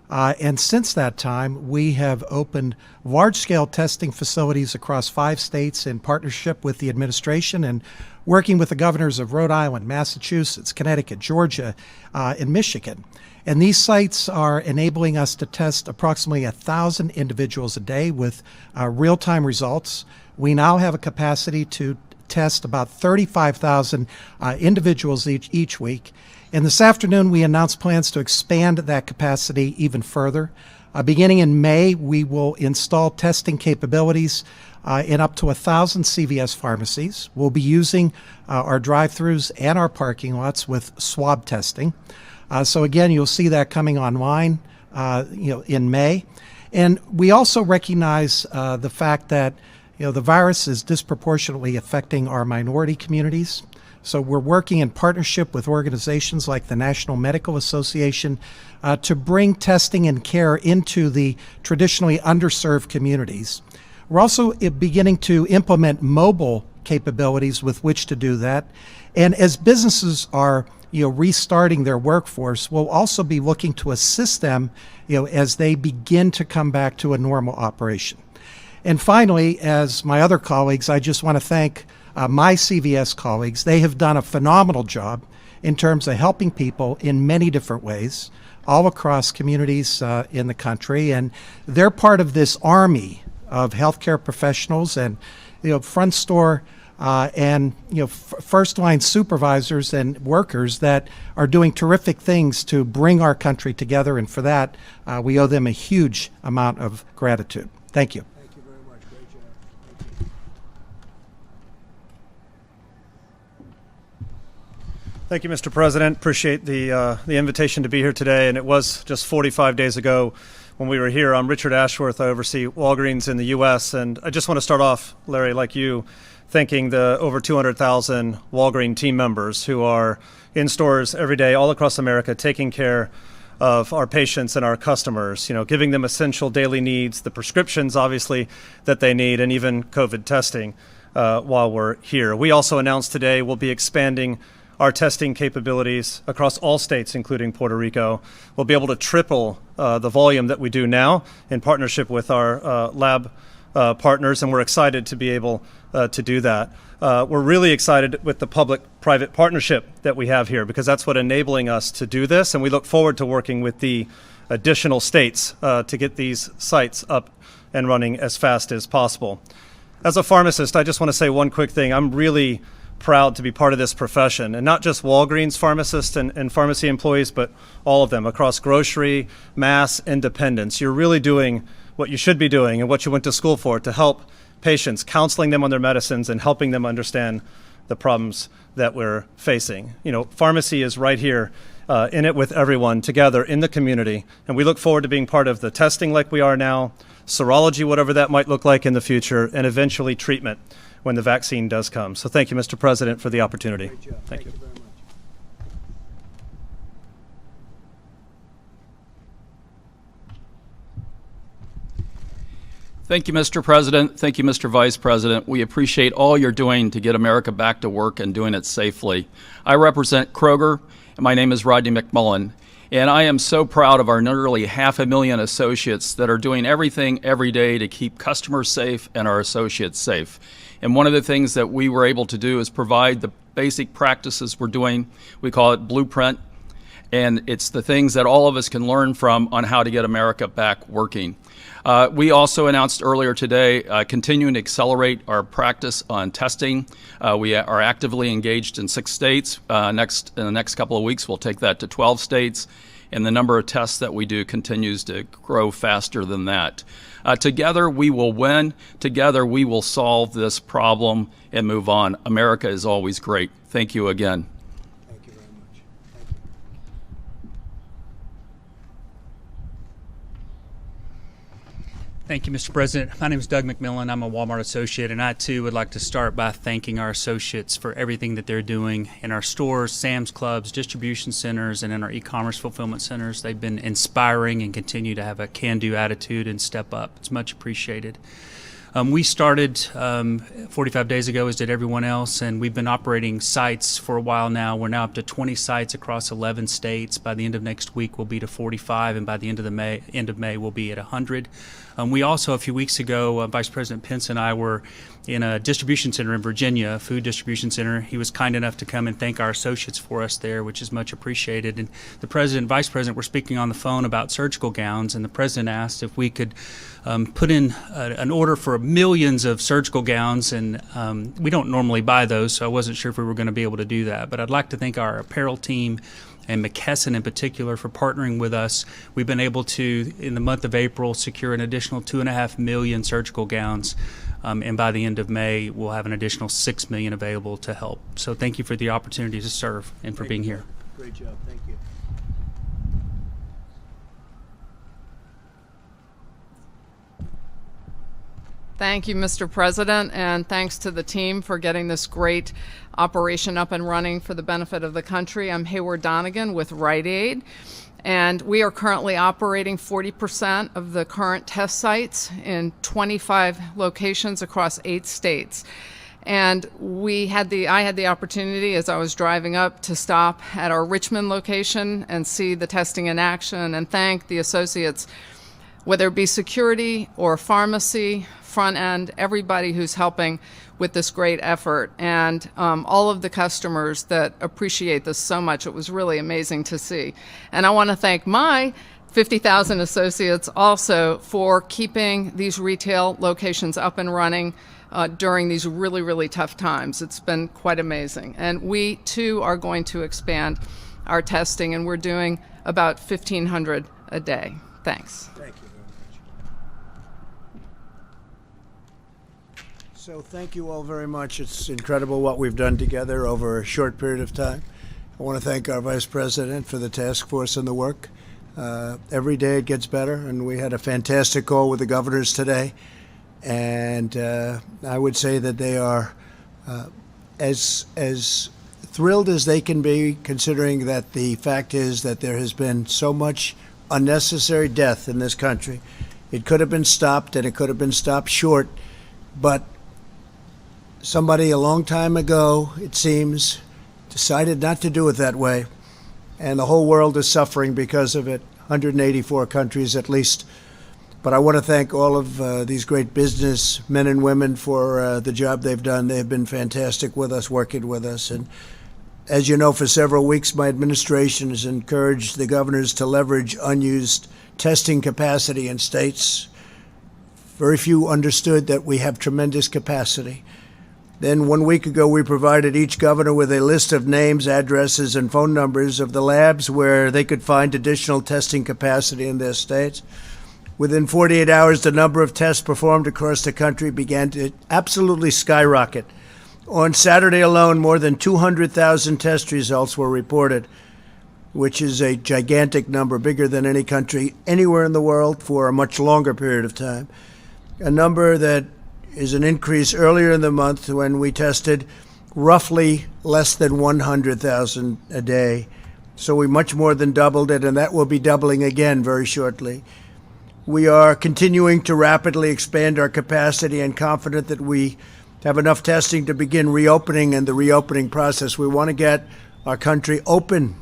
And since that time, we have opened large-scale testing facilities across 5 states in partnership with the administration and working with the governors of Rhode Island, Massachusetts, Connecticut, Georgia, and Michigan. And these sites are enabling us to test approximately 1,000 individuals a day with real-time results. We now have a capacity to test about 35,000 individuals each week. And this afternoon, we announced plans to expand that capacity even further. Beginning in May, we will install testing capabilities in up to 1,000 CVS pharmacies. We'll be using our drive-thrus and our parking lots with swab testing. So again, you'll see that coming online in May. And we also recognize the fact that the virus is disproportionately affecting our minority communities. So we're working in partnership with organizations like the National Medical Association to bring testing and care into the traditionally underserved communities. We're also beginning to implement mobile capabilities with which to do that. And as businesses are restarting their workforce, we'll also be looking to assist them as they begin to come back to a normal operation. And finally, as my other colleagues, I just want to thank my CVS colleagues. They have done a phenomenal job in terms of helping people in many different ways all across communities in the country. And they're part of this army of healthcare professionals and front store and first line supervisors and workers that are doing terrific things to bring our country together. And for that, we owe them a huge amount of gratitude. Thank you. Thank you very much. Great job. Thank you. Thank you, Mr. President. Appreciate the invitation to be here today. And it was just 45 days ago when we were here. I'm Richard Ashworth. I oversee Walgreens in the U.S. And I just want to start off, Larry, like you, thanking the over 200,000 Walgreens team members who are in stores every day all across America taking care of our patients and our customers, giving them essential daily needs, the prescriptions, obviously, that they need, and even COVID testing while we're here. We also announced today we'll be expanding our testing capabilities across all states, including Puerto Rico. We'll be able to triple the volume that we do now in partnership with our lab partners, and we're excited to be able to do that. We're really excited with the public-private partnership that we have here, because that's what's enabling us to do this, and we look forward to working with the additional states to get these sites up and running as fast as possible. As a pharmacist, I just want to say one quick thing. I'm really proud to be part of this profession, and not just Walgreens pharmacists and pharmacy employees, but all of them across grocery, mass, independents. You're really doing what you should be doing and what you went to school for, to help patients, counseling them on their medicines, and helping them understand the problems that we're facing. You know, pharmacy is right here in it with everyone together in the community, and we look forward to being part of the testing like we are now, serology, whatever that might look like in the future, and eventually treatment when the vaccine does come. So thank you, Mr. President, for the opportunity. Thank you. very much. Thank you, Mr. President. Thank you, Mr. Vice President. We appreciate all you're doing to get America back to work and doing it safely. I represent Kroger, and my name is Rodney McMullen. And I am so proud of our nearly 500,000 associates that are doing everything every day to keep customers safe and our associates safe. And one of the things that we were able to do is provide the basic practices we're doing. We call it Blueprint. And it's the things that all of us can learn from on how to get America back working. We also announced earlier today continuing to accelerate our practice on testing. We are actively engaged in 6 states. In the next couple of weeks, we'll take that to 12 states. And the number of tests that we do continues to grow faster than that. Together, we will win. Together, we will solve this problem and move on. America is always great. Thank you again. Thank you very much. Thank you, Mr. President. My name is Doug McMillan. I'm a Walmart associate, and I too would like to start by thanking our associates for everything that they're doing in our stores, Sam's Clubs, distribution centers, and in our e-commerce fulfillment centers. They've been inspiring and continue to have a can-do attitude and step up. It's much appreciated. We started 45 days ago, as did everyone else, and we've been operating sites for a while now. We're now up to 20 sites across 11 states. By the end of next week, we'll be to 45, and by the end of May, we'll be at 100. We also, a few weeks ago, Vice President Pence and I were in a distribution center in Virginia, a food distribution center. He was kind enough to come and thank our associates for us there, which is much appreciated. And the President and Vice President were speaking on the phone about surgical gowns, and the President asked if we could put in an order for millions of surgical gowns, and we don't normally buy those, so I wasn't sure if we were going to be able to do that. But I'd like to thank our apparel team and McKesson in particular for partnering with us. We've been able to, in the month of April, secure an additional 2.5 million surgical gowns. And by the end of May, we'll have an additional 6 million available to help. So thank you for the opportunity to serve and for being here. Great job. Thank you. Thank you, Mr. President, and thanks to the team for getting this great operation up and running for the benefit of the country. I'm Hayward Donegan with Rite Aid, and we are currently operating 40% of the current test sites in 25 locations across 8 states. And I had the opportunity, as I was driving up, to stop at our Richmond location and see the testing in action and thank the associates, whether it be security or pharmacy, front end, everybody who's helping with this great effort, and all of the customers that appreciate this so much. It was really amazing to see. And I want to thank my 50,000 associates also for keeping these retail locations up and running during these really, really tough times. It's been quite amazing. And we, too, are going to expand our testing, and we're doing about 1,500 a day. Thanks. Thank you very much. So thank you all very much. It's incredible what we've done together over a short period of time. I want to thank our Vice President for the task force and the work. Every day it gets better, and we had a fantastic call with the governors today. And I would say that they are as thrilled as they can be, considering that the fact is that there has been so much unnecessary death in this country. It could have been stopped, and it could have been stopped short, but somebody a long time ago, it seems, decided not to do it that way, and the whole world is suffering because of it, 184 countries at least. But I want to thank all of these great business men and women for the job they've done. They've been fantastic with us, working with us. And as you know, for several weeks, my administration has encouraged the governors to leverage unused testing capacity in states. Very few understood that we have tremendous capacity. Then 1 week ago, we provided each governor with a list of names, addresses, and phone numbers of the labs where they could find additional testing capacity in their states. Within 48 hours, the number of tests performed across the country began to absolutely skyrocket. On Saturday alone, more than 200,000 test results were reported, which is a gigantic number, bigger than any country anywhere in the world for a much longer period of time. A number that is an increase earlier in the month when we tested roughly less than 100,000 a day. So we much more than doubled it, and that will be doubling again very shortly. We are continuing to rapidly expand our capacity and confident that we have enough testing to begin reopening and the reopening process. We want to get our country open,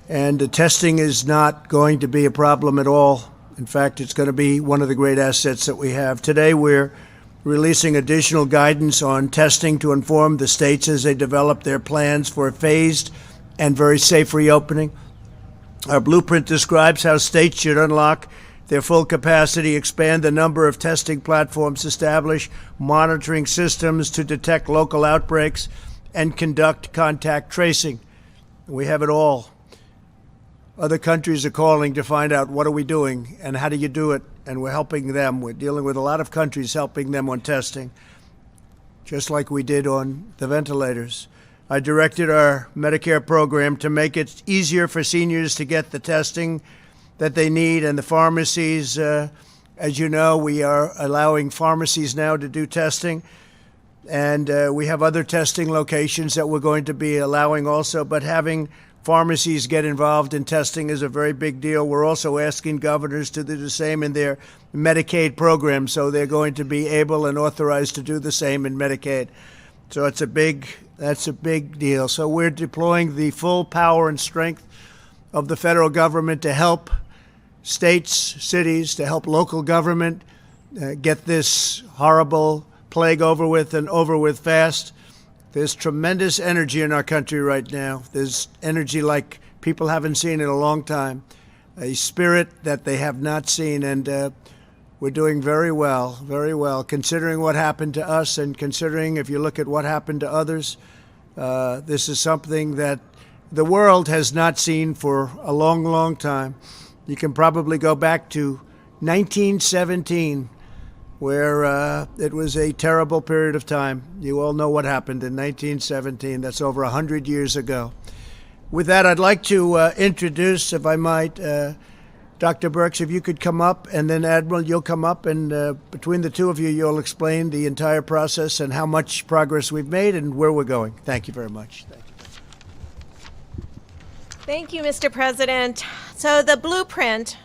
and the testing is not going to be a problem at all. In fact, it's going to be one of the great assets that we have. Today, we're releasing additional guidance on testing to inform the states as they develop their plans for a phased and very safe reopening. Our blueprint describes how states should unlock their full capacity, expand the number of testing platforms, establish monitoring systems to detect local outbreaks, and conduct contact tracing. We have it all. Other countries are calling to find out what are we doing and how do you do it, and we're helping them. We're dealing with a lot of countries, helping them on testing, just like we did on the ventilators. I directed our Medicare program to make it easier for seniors to get the testing that they need, and the pharmacies, as you know, we are allowing pharmacies now to do testing, and we have other testing locations that we're going to be allowing also, but having pharmacies get involved in testing is a very big deal. We're also asking governors to do the same in their Medicaid program, so they're going to be able and authorized to do the same in Medicaid. So that's a big deal. So we're deploying the full power and strength of the federal government to help states, cities, to help local government get this horrible plague over with, and over with fast. There's tremendous energy in our country right now. There's energy like people haven't seen in a long time, a spirit that they have not seen, and we're doing very well, considering what happened to us and considering if you look at what happened to others. This is something that the world has not seen for a long, long time. You can probably go back to 1917, where it was a terrible period of time. You all know what happened in 1917. That's over 100 years ago. With that, I'd like to introduce, if I might, Dr. Birx, if you could come up, and then Admiral, you'll come up, and between the two of you, you'll explain the entire process and how much progress we've made and where we're going. Thank you very much. Thank you. Thank you, Mr. President. So the blueprint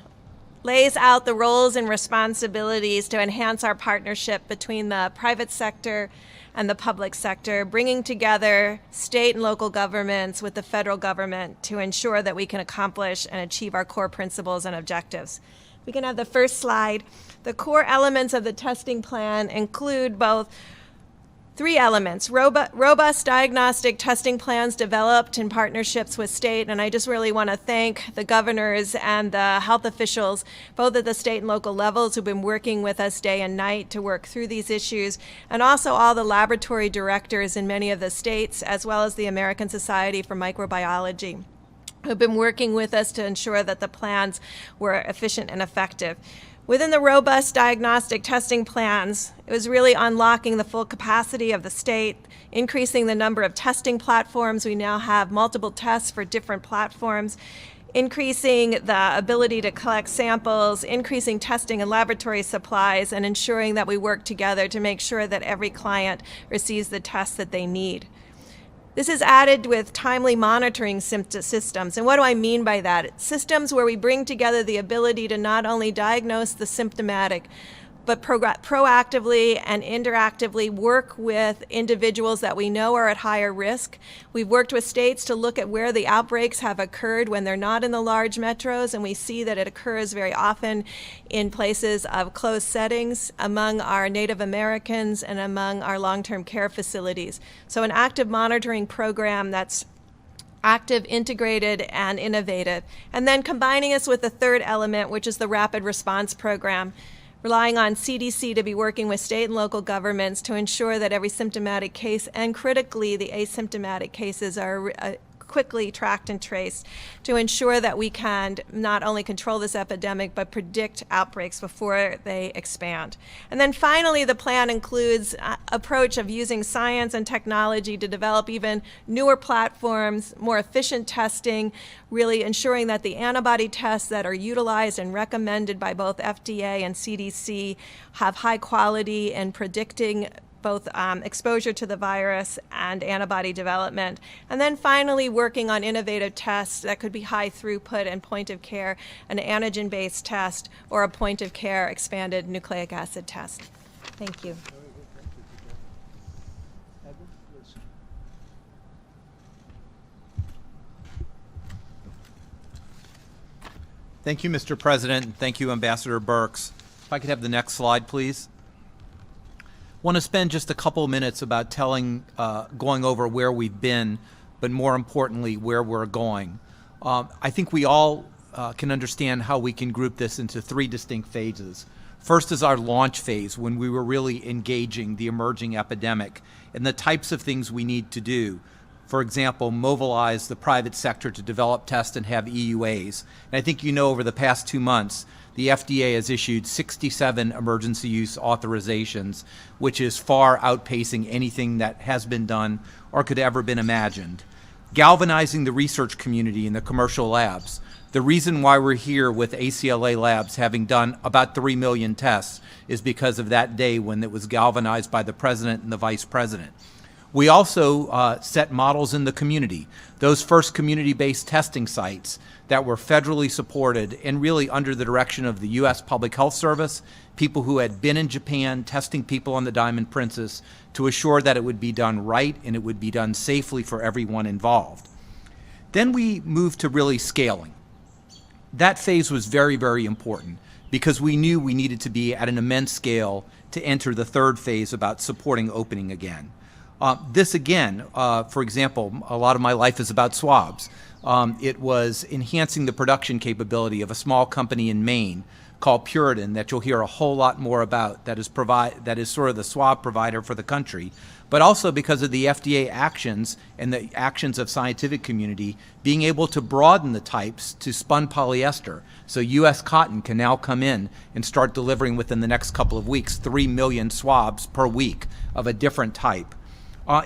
lays out the roles and responsibilities to enhance our partnership between the private sector and the public sector, bringing together state and local governments with the federal government to ensure that we can accomplish and achieve our core principles and objectives. We can have the first slide. The core elements of the testing plan include both three elements: robust diagnostic testing plans developed in partnerships with state, and I just really want to thank the governors and the health officials, both at the state and local levels, who've been working with us day and night to work through these issues, and also all the laboratory directors in many of the states, as well as the American Society for Microbiology, who've been working with us to ensure that the plans were efficient and effective. Within the robust diagnostic testing plans, it was really unlocking the full capacity of the state, increasing the number of testing platforms. We now have multiple tests for different platforms, increasing the ability to collect samples, increasing testing and laboratory supplies, and ensuring that we work together to make sure that every client receives the tests that they need. This is added with timely monitoring systems. And what do I mean by that? It's systems where we bring together the ability to not only diagnose the symptomatic, but proactively and interactively work with individuals that we know are at higher risk. We've worked with states to look at where the outbreaks have occurred when they're not in the large metros, and we see that it occurs very often in places of closed settings among our Native Americans and among our long-term care facilities. So an active monitoring program that's active, integrated, and innovative. And then combining us with the third element, which is the rapid response program, relying on CDC to be working with state and local governments to ensure that every symptomatic case, and critically the asymptomatic cases, are quickly tracked and traced to ensure that we can not only control this epidemic, but predict outbreaks before they expand. And then finally, the plan includes an approach of using science and technology to develop even newer platforms, more efficient testing, really ensuring that the antibody tests that are utilized and recommended by both FDA and CDC have high quality in predicting both exposure to the virus and antibody development. And then finally, working on innovative tests that could be high throughput and point of care, an antigen-based test, or a point of care expanded nucleic acid test. Thank you. Thank you, Mr. President, and thank you, Ambassador Birx. If I could have the next slide, please. I want to spend just a couple of minutes about going over where we've been, but more importantly, where we're going. I think we all can understand how we can group this into three distinct phases. First is our launch phase, when we were really engaging the emerging epidemic and the types of things we need to do. For example, mobilize the private sector to develop, test, and have EUAs. And I think you know over the past 2 months, the FDA has issued 67 emergency use authorizations, which is far outpacing anything that has been done or could ever been imagined. Galvanizing the research community in the commercial labs. The reason why we're here with ACLA Labs having done about 3 million tests is because of that day when it was galvanized by the President and the Vice President. We also set models in the community. Those first community-based testing sites that were federally supported and really under the direction of the U.S. Public Health Service, people who had been in Japan testing people on the Diamond Princess to assure that it would be done right and it would be done safely for everyone involved. Then we moved to really scaling. That phase was very, very important because we knew we needed to be at an immense scale to enter the third phase about supporting opening again. This again, for example, a lot of my life is about swabs. It was enhancing the production capability of a small company in Maine called Puritan that you'll hear a whole lot more about, that is sort of the swab provider for the country, but also because of the FDA actions and the actions of scientific community being able to broaden the types to spun polyester. So U.S. Cotton can now come in and start delivering within the next couple of weeks 3 million swabs per week of a different type.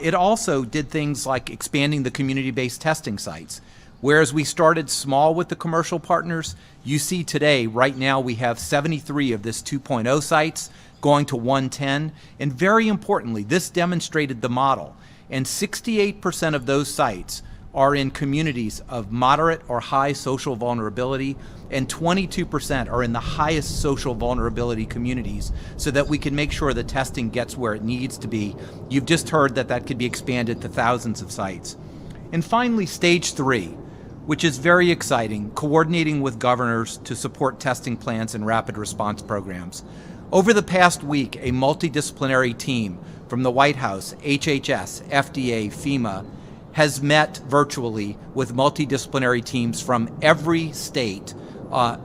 It also did things like expanding the community-based testing sites. Whereas we started small with the commercial partners, you see today, right now, we have 73 of this 2.0 sites going to 110. And very importantly, this demonstrated the model. And 68% of those sites are in communities of moderate or high social vulnerability, and 22% are in the highest social vulnerability communities, so that we can make sure the testing gets where it needs to be. You've just heard that that could be expanded to thousands of sites. And finally, stage 3, which is very exciting, coordinating with governors to support testing plans and rapid response programs. Over the past week, a multidisciplinary team from the White House, HHS, FDA, FEMA, has met virtually with multidisciplinary teams from every state,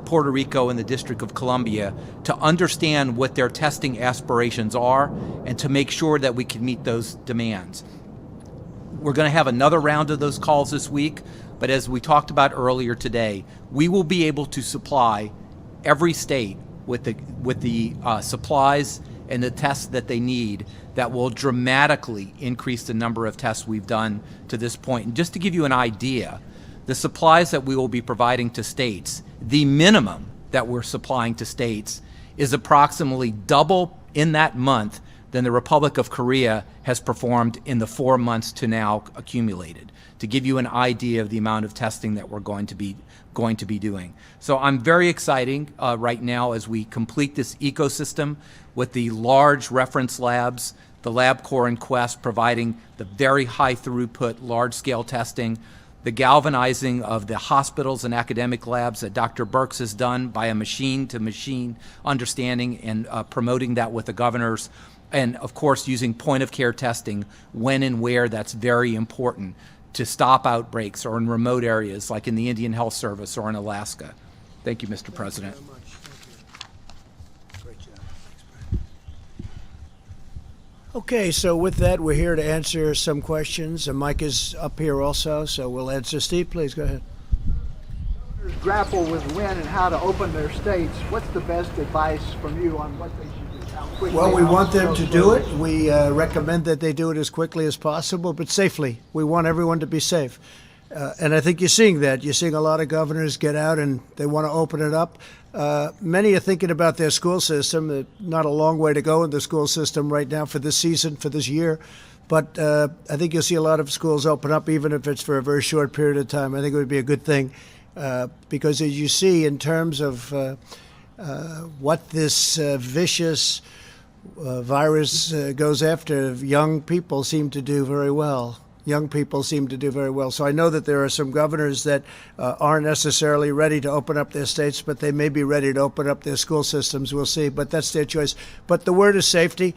Puerto Rico and the District of Columbia, to understand what their testing aspirations are and to make sure that we can meet those demands. We're going to have another round of those calls this week, but as we talked about earlier today, we will be able to supply every state with the supplies and the tests that they need that will dramatically increase the number of tests we've done to this point. And just to give you an idea, the supplies that we will be providing to states, the minimum that we're supplying to states is approximately double in that month than the Republic of Korea has performed in the 4 months to now accumulated, to give you an idea of the amount of testing that we're going to be doing. So I'm very excited right now as we complete this ecosystem with the large reference labs, the LabCorp and Quest providing the very high throughput, large scale testing, the galvanizing of the hospitals and academic labs that Dr. Birx has done by a machine-to-machine understanding and promoting that with the governors, and of course using point-of-care testing when and where that's very important to stop outbreaks or in remote areas like in the Indian Health Service or in Alaska. Thank you, Mr. President. Okay, so with that, we're here to answer some questions. And Mike is up here also, so we'll answer. Steve, please go ahead. Grapple with when and how to open their states. What's the best advice from you on what they should do? How quickly? Well, we how want them to do it. slowly? We recommend that they do it as quickly as possible, but safely. We want everyone to be safe. And I think you're seeing that. You're seeing a lot of governors get out and they want to open it up. Many are thinking about their school system. Not a long way to go in the school system right now for this season, for this year. But I think you'll see a lot of schools open up, even if it's for a very short period of time. I think it would be a good thing because as you see in terms of what this vicious virus goes after, young people seem to do very well. Young people seem to do very well. So I know that there are some governors that aren't necessarily ready to open up their states, but they may be ready to open up their school systems. We'll see, but that's their choice. But the word is safety,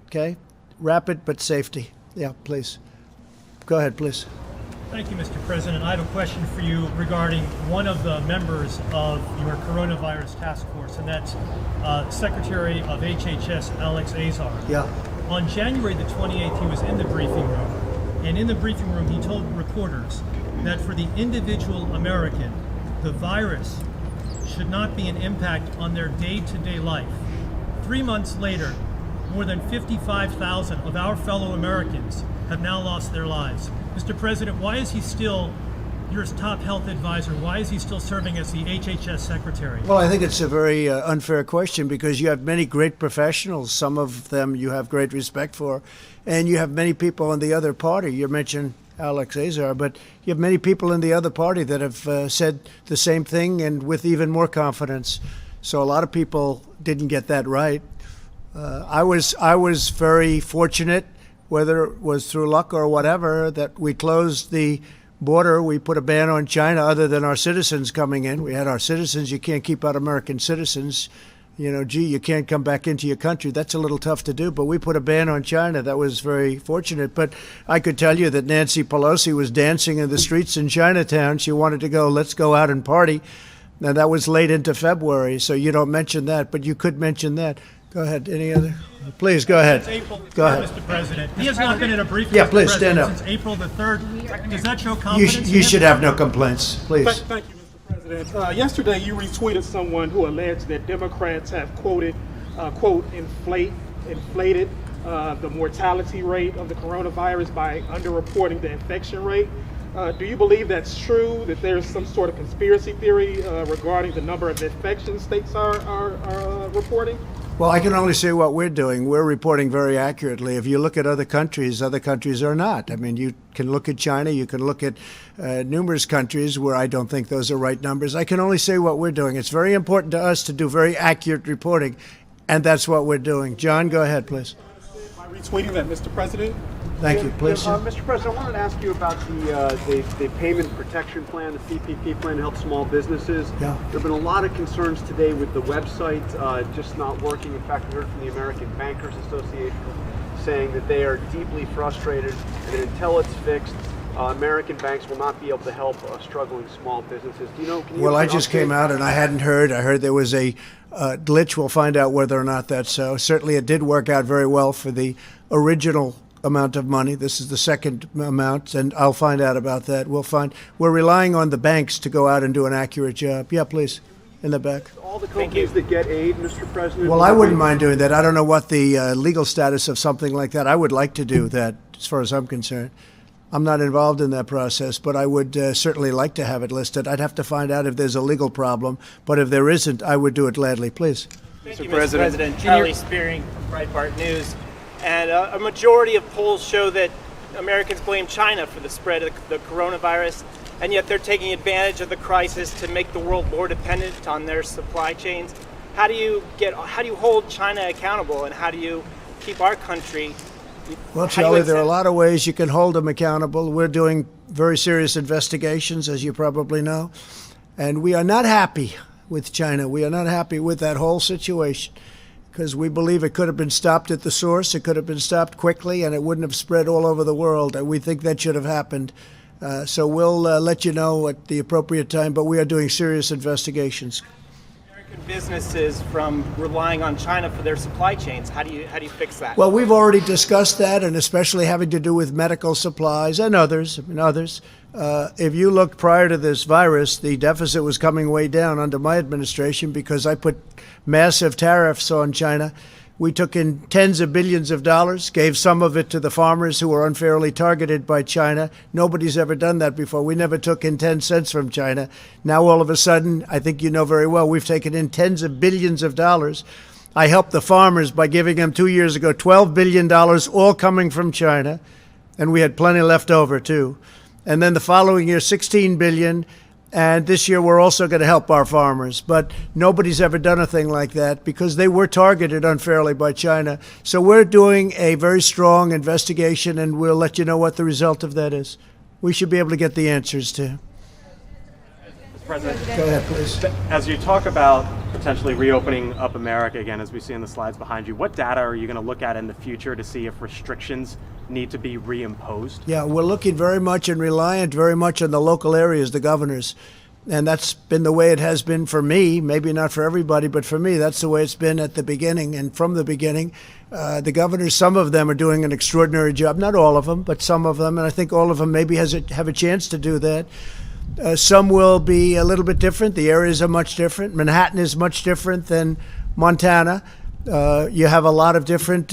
okay? Rapid, but safety. Yeah, please. Go ahead, please. Thank you, Mr. President. I have a question for you regarding one of the members of your coronavirus task force, and that's Secretary of HHS Alex Azar. Yeah. On January the 28th, he was in the briefing room. And in the briefing room, he told reporters that for the individual American, the virus should not be an impact on their day-to-day life. 3 months later, more than 55,000 of our fellow Americans have now lost their lives. Mr. President, why is he still your top health advisor? Why is he still serving as the HHS secretary? Well, I think it's a very unfair question because you have many great professionals. Some of them you have great respect for. And you have many people in the other party. You mentioned Alex Azar, but you have many people in the other party that have said the same thing and with even more confidence. So a lot of people didn't get that right. I was very fortunate, whether it was through luck or whatever, that we closed the border. We put a ban on China other than our citizens coming in. We had our citizens. You can't keep out American citizens. You know, gee, you can't come back into your country. That's a little tough to do, but we put a ban on China. That was very fortunate. But I could tell you that Nancy Pelosi was dancing in the streets in Chinatown. She wanted to go, let's go out and party. Now, that was late into February, so you don't mention that, but you could mention that. Go ahead. Any other? Please, go ahead. Go ahead. Mr. President. He has not been in a briefing. Yeah, please, stand up. Since April the 3rd. Does that show confidence? You should have no complaints, please. Thank you, Mr. President. Yesterday, you retweeted someone who alleged that Democrats have quoted, quote, inflated the mortality rate of the coronavirus by underreporting the infection rate. Do you believe that's true, that there's some sort of conspiracy theory regarding the number of infections states are reporting? Well, I can only say what we're doing. We're reporting very accurately. If you look at other countries are not. I mean, you can look at China, you can look at numerous countries where I don't think those are right numbers. I can only say what we're doing. It's very important to us to do very accurate reporting, and that's what we're doing. John, go ahead, please. By retweeting that, Mr. President? Thank you. Please. Mr. President, I wanted to ask you about the payment protection plan, the CPP plan to help small businesses. Yeah. There have been a lot of concerns today with the website just not working. In fact, we heard from the American Bankers Association saying that they are deeply frustrated and that until it's fixed, American banks will not be able to help struggling small businesses. Do you know? Well, I just came out and I hadn't heard. I heard there was a glitch. We'll find out whether or not that's so. Certainly, it did work out very well for the original amount of money. This is the second amount, and I'll find out about that. We're relying on the banks to go out and do an accurate job. Yeah, please, in the back. All the companies that get aid, Mr. President. Well, I wouldn't mind doing that. I don't know what the legal status of something like that. I would like to do that, as far as I'm concerned. I'm not involved in that process, but I would certainly like to have it listed. I'd have to find out if there's a legal problem, but if there isn't, I would do it gladly. Please. Mr. President. Charlie Spearing, Breitbart News. And a majority of polls show that Americans blame China for the spread of the coronavirus, and yet they're taking advantage of the crisis to make the world more dependent on their supply chains. How do you hold China accountable, and how do you keep our country? Well, Charlie, there are a lot of ways you can hold them accountable. We're doing very serious investigations, as you probably know, and we are not happy with China. We are not happy with that whole situation, because we believe it could have been stopped at the source. It could have been stopped quickly, and it wouldn't have spread all over the world. And we think that should have happened. So we'll let you know at the appropriate time, but we are doing serious investigations. businesses from relying on China for their supply chains. How do you fix that? Well, we've already discussed that, and especially having to do with medical supplies and others. If you looked prior to this virus, the deficit was coming way down under my administration because I put massive tariffs on China. We took in tens of billions of dollars, gave some of it to the farmers who were unfairly targeted by China. Nobody's ever done that before. We never took in 10 cents from China. Now, all of a sudden, I think you know very well, we've taken in tens of billions of dollars. I helped the farmers by giving them 2 years ago $12 billion, all coming from China. And we had plenty left over, too. And then the following year, $16 billion. And this year, we're also going to help our farmers. But nobody's ever done a thing like that because they were targeted unfairly by China. So we're doing a very strong investigation, and we'll let you know what the result of that is. We should be able to get the answers to. Mr. President, go ahead, please. As you talk about potentially reopening up America again, as we see in the slides behind you, what data are you going to look at in the future to see if restrictions need to be reimposed? Yeah, we're looking very much and reliant very much on the local areas, the governors. And that's been the way it has been for me, maybe not for everybody, but for me, that's the way it's been at the beginning. And from the beginning, the governors, some of them are doing an extraordinary job, not all of them, but some of them. And I think all of them maybe have a chance to do that. Some will be a little bit different. The areas are much different. Manhattan is much different than Montana. You have a lot of different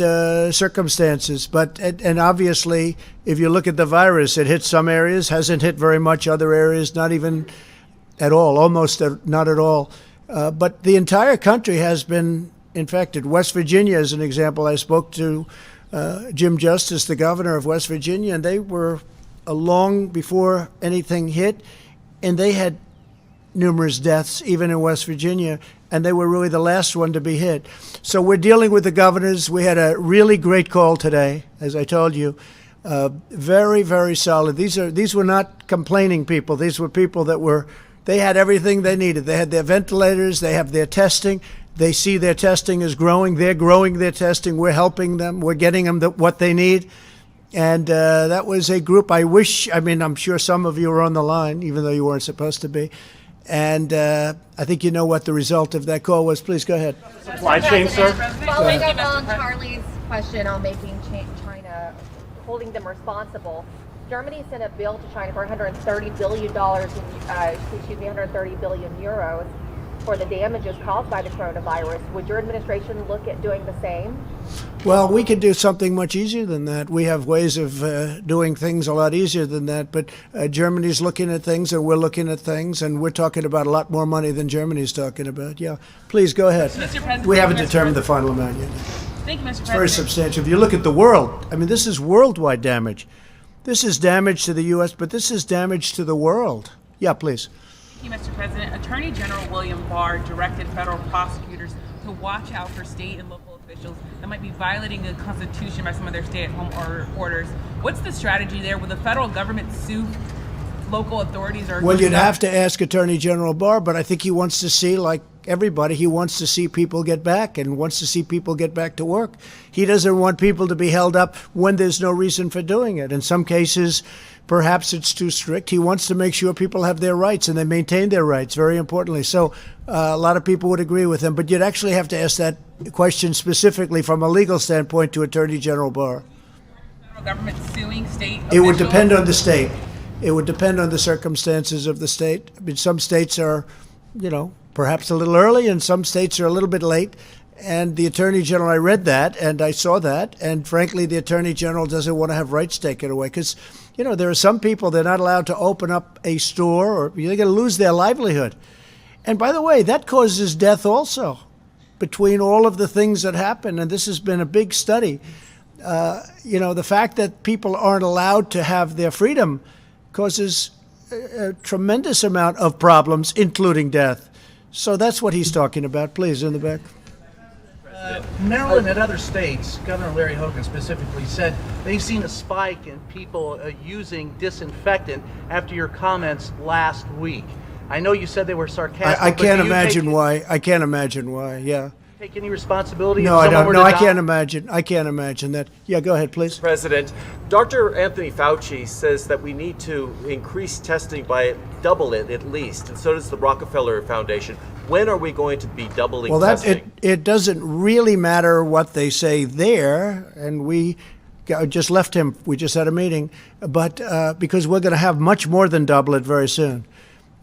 circumstances, and obviously, if you look at the virus, it hit some areas, hasn't hit very much other areas, not even at all, almost not at all. But the entire country has been infected. West Virginia is an example. I spoke to Jim Justice, the governor of West Virginia, and they were long before anything hit, and they had numerous deaths, even in West Virginia, and they were really the last one to be hit. So we're dealing with the governors. We had a really great call today, as I told you. Very, very solid. These were not complaining people. These were people that they had everything they needed. They had their ventilators. They have their testing. They see their testing is growing. They're growing their testing. We're helping them. We're getting them what they need. And that was a group I'm sure some of you were on the line, even though you weren't supposed to be. And I think you know what the result of that call was. Please go ahead. Supply chain, sir. Following up on Charlie's question on making China, holding them responsible, Germany sent a bill to China for $130 billion, 130 billion euros for the damages caused by the coronavirus. Would your administration look at doing the same? Well, we could do something much easier than that. We have ways of doing things a lot easier than that. But Germany's looking at things, and we're looking at things, and we're talking about a lot more money than Germany's talking about. Yeah, please go ahead. We haven't determined the final amount yet. Thank you, Mr. President. It's very substantial. If you look at the world, this is worldwide damage. This is damage to the U.S., but this is damage to the world. Yeah, please. Thank you, Mr. President. Attorney General William Barr directed federal prosecutors to watch out for state and local officials that might be violating the Constitution by some of their stay-at-home orders. What's the strategy there? Will the federal government sue local authorities? Well, you'd have to ask Attorney General Barr, but I think he wants to see, like everybody, he wants to see people get back and wants to see people get back to work. He doesn't want people to be held up when there's no reason for doing it. In some cases, perhaps it's too strict. He wants to make sure people have their rights and they maintain their rights, very importantly. So a lot of people would agree with him, but you'd actually have to ask that question specifically from a legal standpoint to Attorney General Barr. Federal government suing state It would depend on the state. It would depend on the circumstances of the state. Some states are, perhaps a little early, and some states are a little bit late. And the Attorney General, I read that, and I saw that, and frankly, the Attorney General doesn't want to have rights taken away because, there are some people, they're not allowed to open up a store, or they're going to lose their livelihood. And by the way, that causes death also between all of the things that happen, and this has been a big study. The fact that people aren't allowed to have their freedom causes a tremendous amount of problems, including death. So that's what he's talking about. Please, in the back. Maryland and other states, Governor Larry Hogan specifically said they've seen a spike in people using disinfectant after your comments last week. I know you said they were sarcastic. I can't imagine why. I can't imagine why. Yeah. take any responsibility? No, if I someone don't. were No, to I die? can't imagine. I can't imagine that. Yeah, go ahead, please. President, Dr. Anthony Fauci says that we need to increase testing by double it at least, and so does the Rockefeller Foundation. When are we going to be doubling Well, testing? it doesn't really matter what they say there, and we just left him. We just had a meeting, but because we're going to have much more than double it very soon.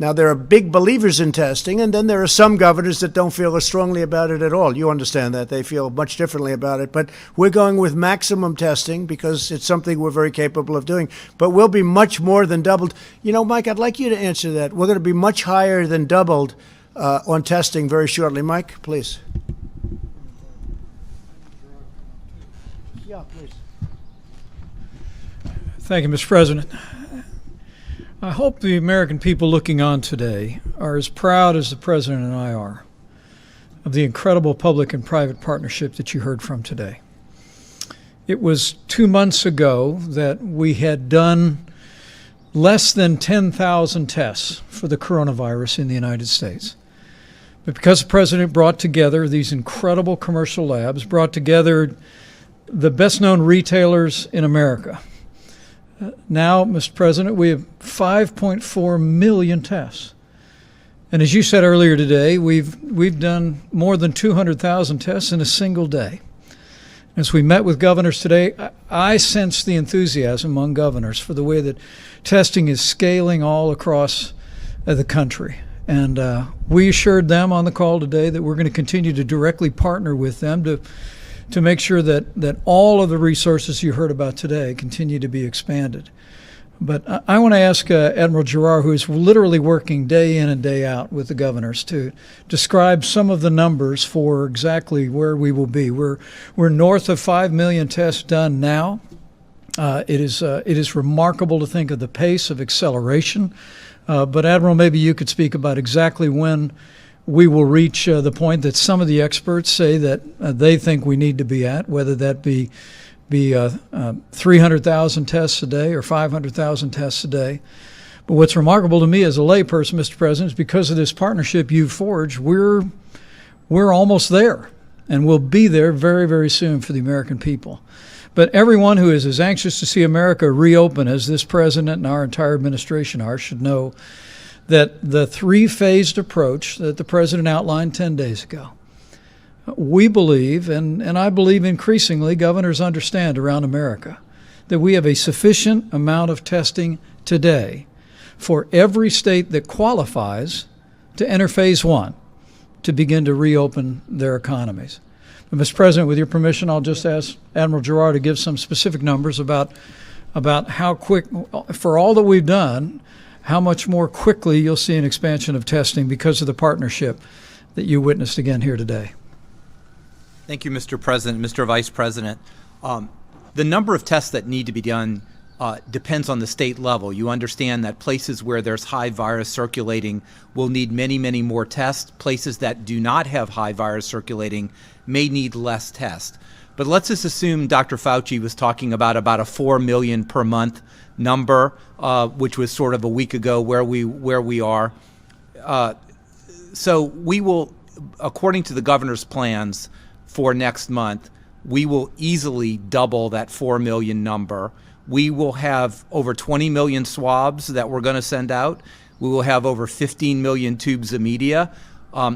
Now, there are big believers in testing, and then there are some governors that don't feel as strongly about it at all. You understand that. They feel much differently about it. But we're going with maximum testing because it's something we're very capable of doing. But we'll be much more than doubled. You know, Mike, I'd like you to answer that. We're going to be much higher than doubled on testing very shortly. Mike, please. Yeah, please. Thank you, Mr. President. I hope the American people looking on today are as proud as the President and I are of the incredible public and private partnership that you heard from today. It was 2 months ago that we had done less than 10,000 tests for the coronavirus in the United States. But because the President brought together these incredible commercial labs, brought together the best-known retailers in America, now, Mr. President, we have 5.4 million tests. And as you said earlier today, we've done more than 200,000 tests in a single day. As we met with governors today, I sense the enthusiasm among governors for the way that testing is scaling all across the country. And we assured them on the call today that we're going to continue to directly partner with them to make sure that all of the resources you heard about today continue to be expanded. But I want to ask Admiral Giroir, who is literally working day in and day out with the governors, to describe some of the numbers for exactly where we will be. We're north of 5 million tests done now. It is remarkable to think of the pace of acceleration. But Admiral, maybe you could speak about exactly when we will reach the point that some of the experts say that they think we need to be at, whether that be 300,000 tests a day or 500,000 tests a day. But what's remarkable to me as a layperson, Mr. President, is because of this partnership you've forged, we're almost there, and we'll be there very, very soon for the American people. But everyone who is as anxious to see America reopen as this president and our entire administration are should know that the three-phased approach that the president outlined 10 days ago, we believe, and I believe increasingly governors understand around America, that we have a sufficient amount of testing today for every state that qualifies to enter phase one to begin to reopen their economies. But Mr. President, with your permission, I'll just ask Admiral Giroir to give some specific numbers about how quick, for all that we've done, how much more quickly you'll see an expansion of testing because of the partnership that you witnessed again here today. Thank you, Mr. President, Mr. Vice President. The number of tests that need to be done depends on the state level. You understand that places where there's high virus circulating will need many, many more tests. Places that do not have high virus circulating may need less tests. But let's just assume Dr. Fauci was talking about a 4 million per month number, which was sort of a week ago where we are. So we will, according to the governor's plans for next month, we will easily double that 4 million number. We will have over 20 million swabs that we're going to send out. We will have over 15 million tubes of media.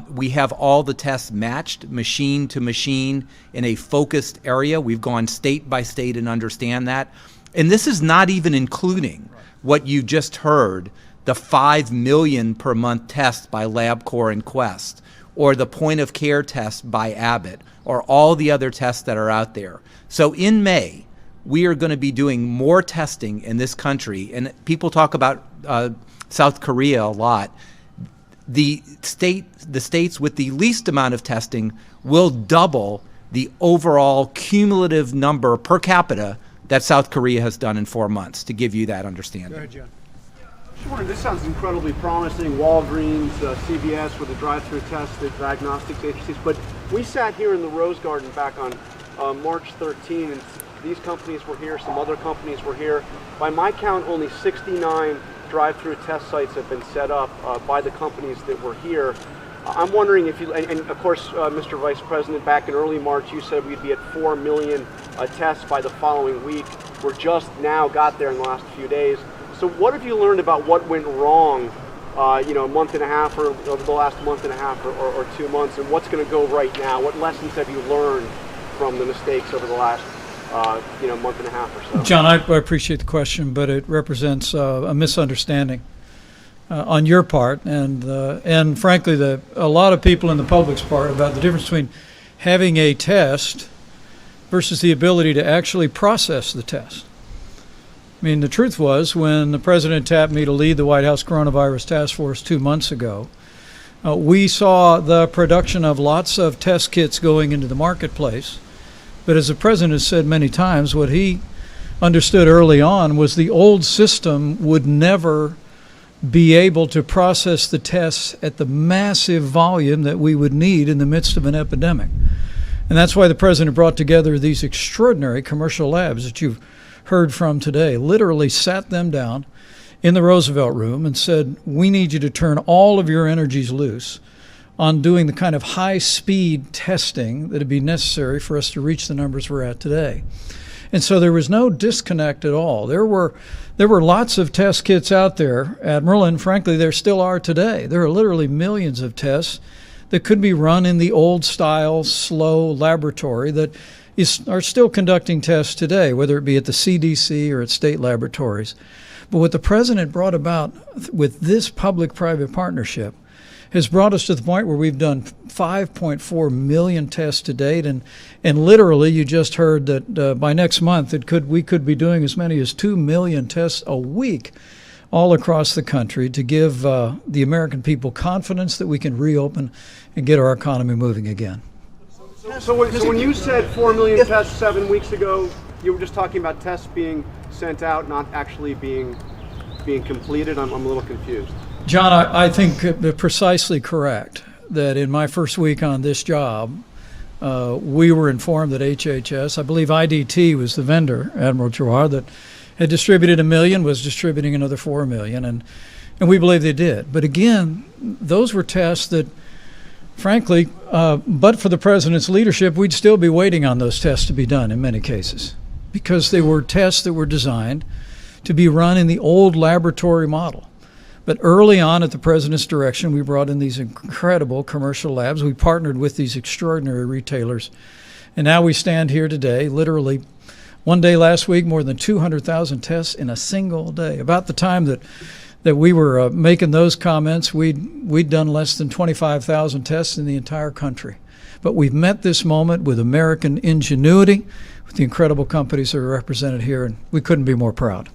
We have all the tests matched, machine to machine, in a focused area. We've gone state by state and understand that. And this is not even including what you just heard, the 5 million per month tests by LabCorp and Quest, or the point of care test by Abbott, or all the other tests that are out there. So in May, we are going to be doing more testing in this country. And people talk about South Korea a lot. The states with the least amount of testing will double the overall cumulative number per capita that South Korea has done in 4 months, to give you that understanding. Go ahead, John. Sure, this sounds incredibly promising. Walgreens, CVS with the drive-through tests, the diagnostics agencies. But we sat here in the Rose Garden back on March 13, and these companies were here, some other companies were here. By my count, only 69 drive-through test sites have been set up by the companies that were here. I'm wondering if you, and of course, Mr. Vice President, back in early March, you said we'd be at 4 million tests by the following week. We're just now got there in the last few days. So what have you learned about what went wrong, a month and a half, or over the last month and a half, or 2 months, and what's going to go right now? What lessons have you learned from the mistakes over the last, month and a half or so? John, I appreciate the question, but it represents a misunderstanding on your part, and frankly, a lot of people in the public's part about the difference between having a test versus the ability to actually process the test. I mean, the truth was, when the president tapped me to lead the White House Coronavirus Task Force 2 months ago, we saw the production of lots of test kits going into the marketplace. But as the president has said many times, what he understood early on was the old system would never be able to process the tests at the massive volume that we would need in the midst of an epidemic. And that's why the president brought together these extraordinary commercial labs that you've heard from today, literally sat them down in the Roosevelt Room and said, we need you to turn all of your energies loose on doing the kind of high-speed testing that would be necessary for us to reach the numbers we're at today. And so there was no disconnect at all. There were lots of test kits out there, Admiral, and frankly, there still are today. There are literally millions of tests that could be run in the old-style, slow laboratory that are still conducting tests today, whether it be at the CDC or at state laboratories. But what the president brought about with this public-private partnership has brought us to the point where we've done 5.4 million tests to date, and literally you just heard that by next month we could be doing as many as 2 million tests a week all across the country to give the American people confidence that we can reopen and get our economy moving again. So when you said 4 million tests 7 weeks ago, you were just talking about tests being sent out, not actually being completed? I'm a little confused. John, I think precisely correct that in my first week on this job, we were informed that HHS, I believe IDT was the vendor, Admiral Giroir, that had distributed 1 million, was distributing another 4 million, and we believe they did. But again, those were tests that, frankly, but for the president's leadership, we'd still be waiting on those tests to be done in many cases, because they were tests that were designed to be run in the old laboratory model. But early on, at the president's direction, we brought in these incredible commercial labs. We partnered with these extraordinary retailers. And now we stand here today, literally one day last week, more than 200,000 tests in a single day. About the time that we were making those comments, we'd done less than 25,000 tests in the entire country. But we've met this moment with American ingenuity, with the incredible companies that are represented here, and we couldn't be more proud.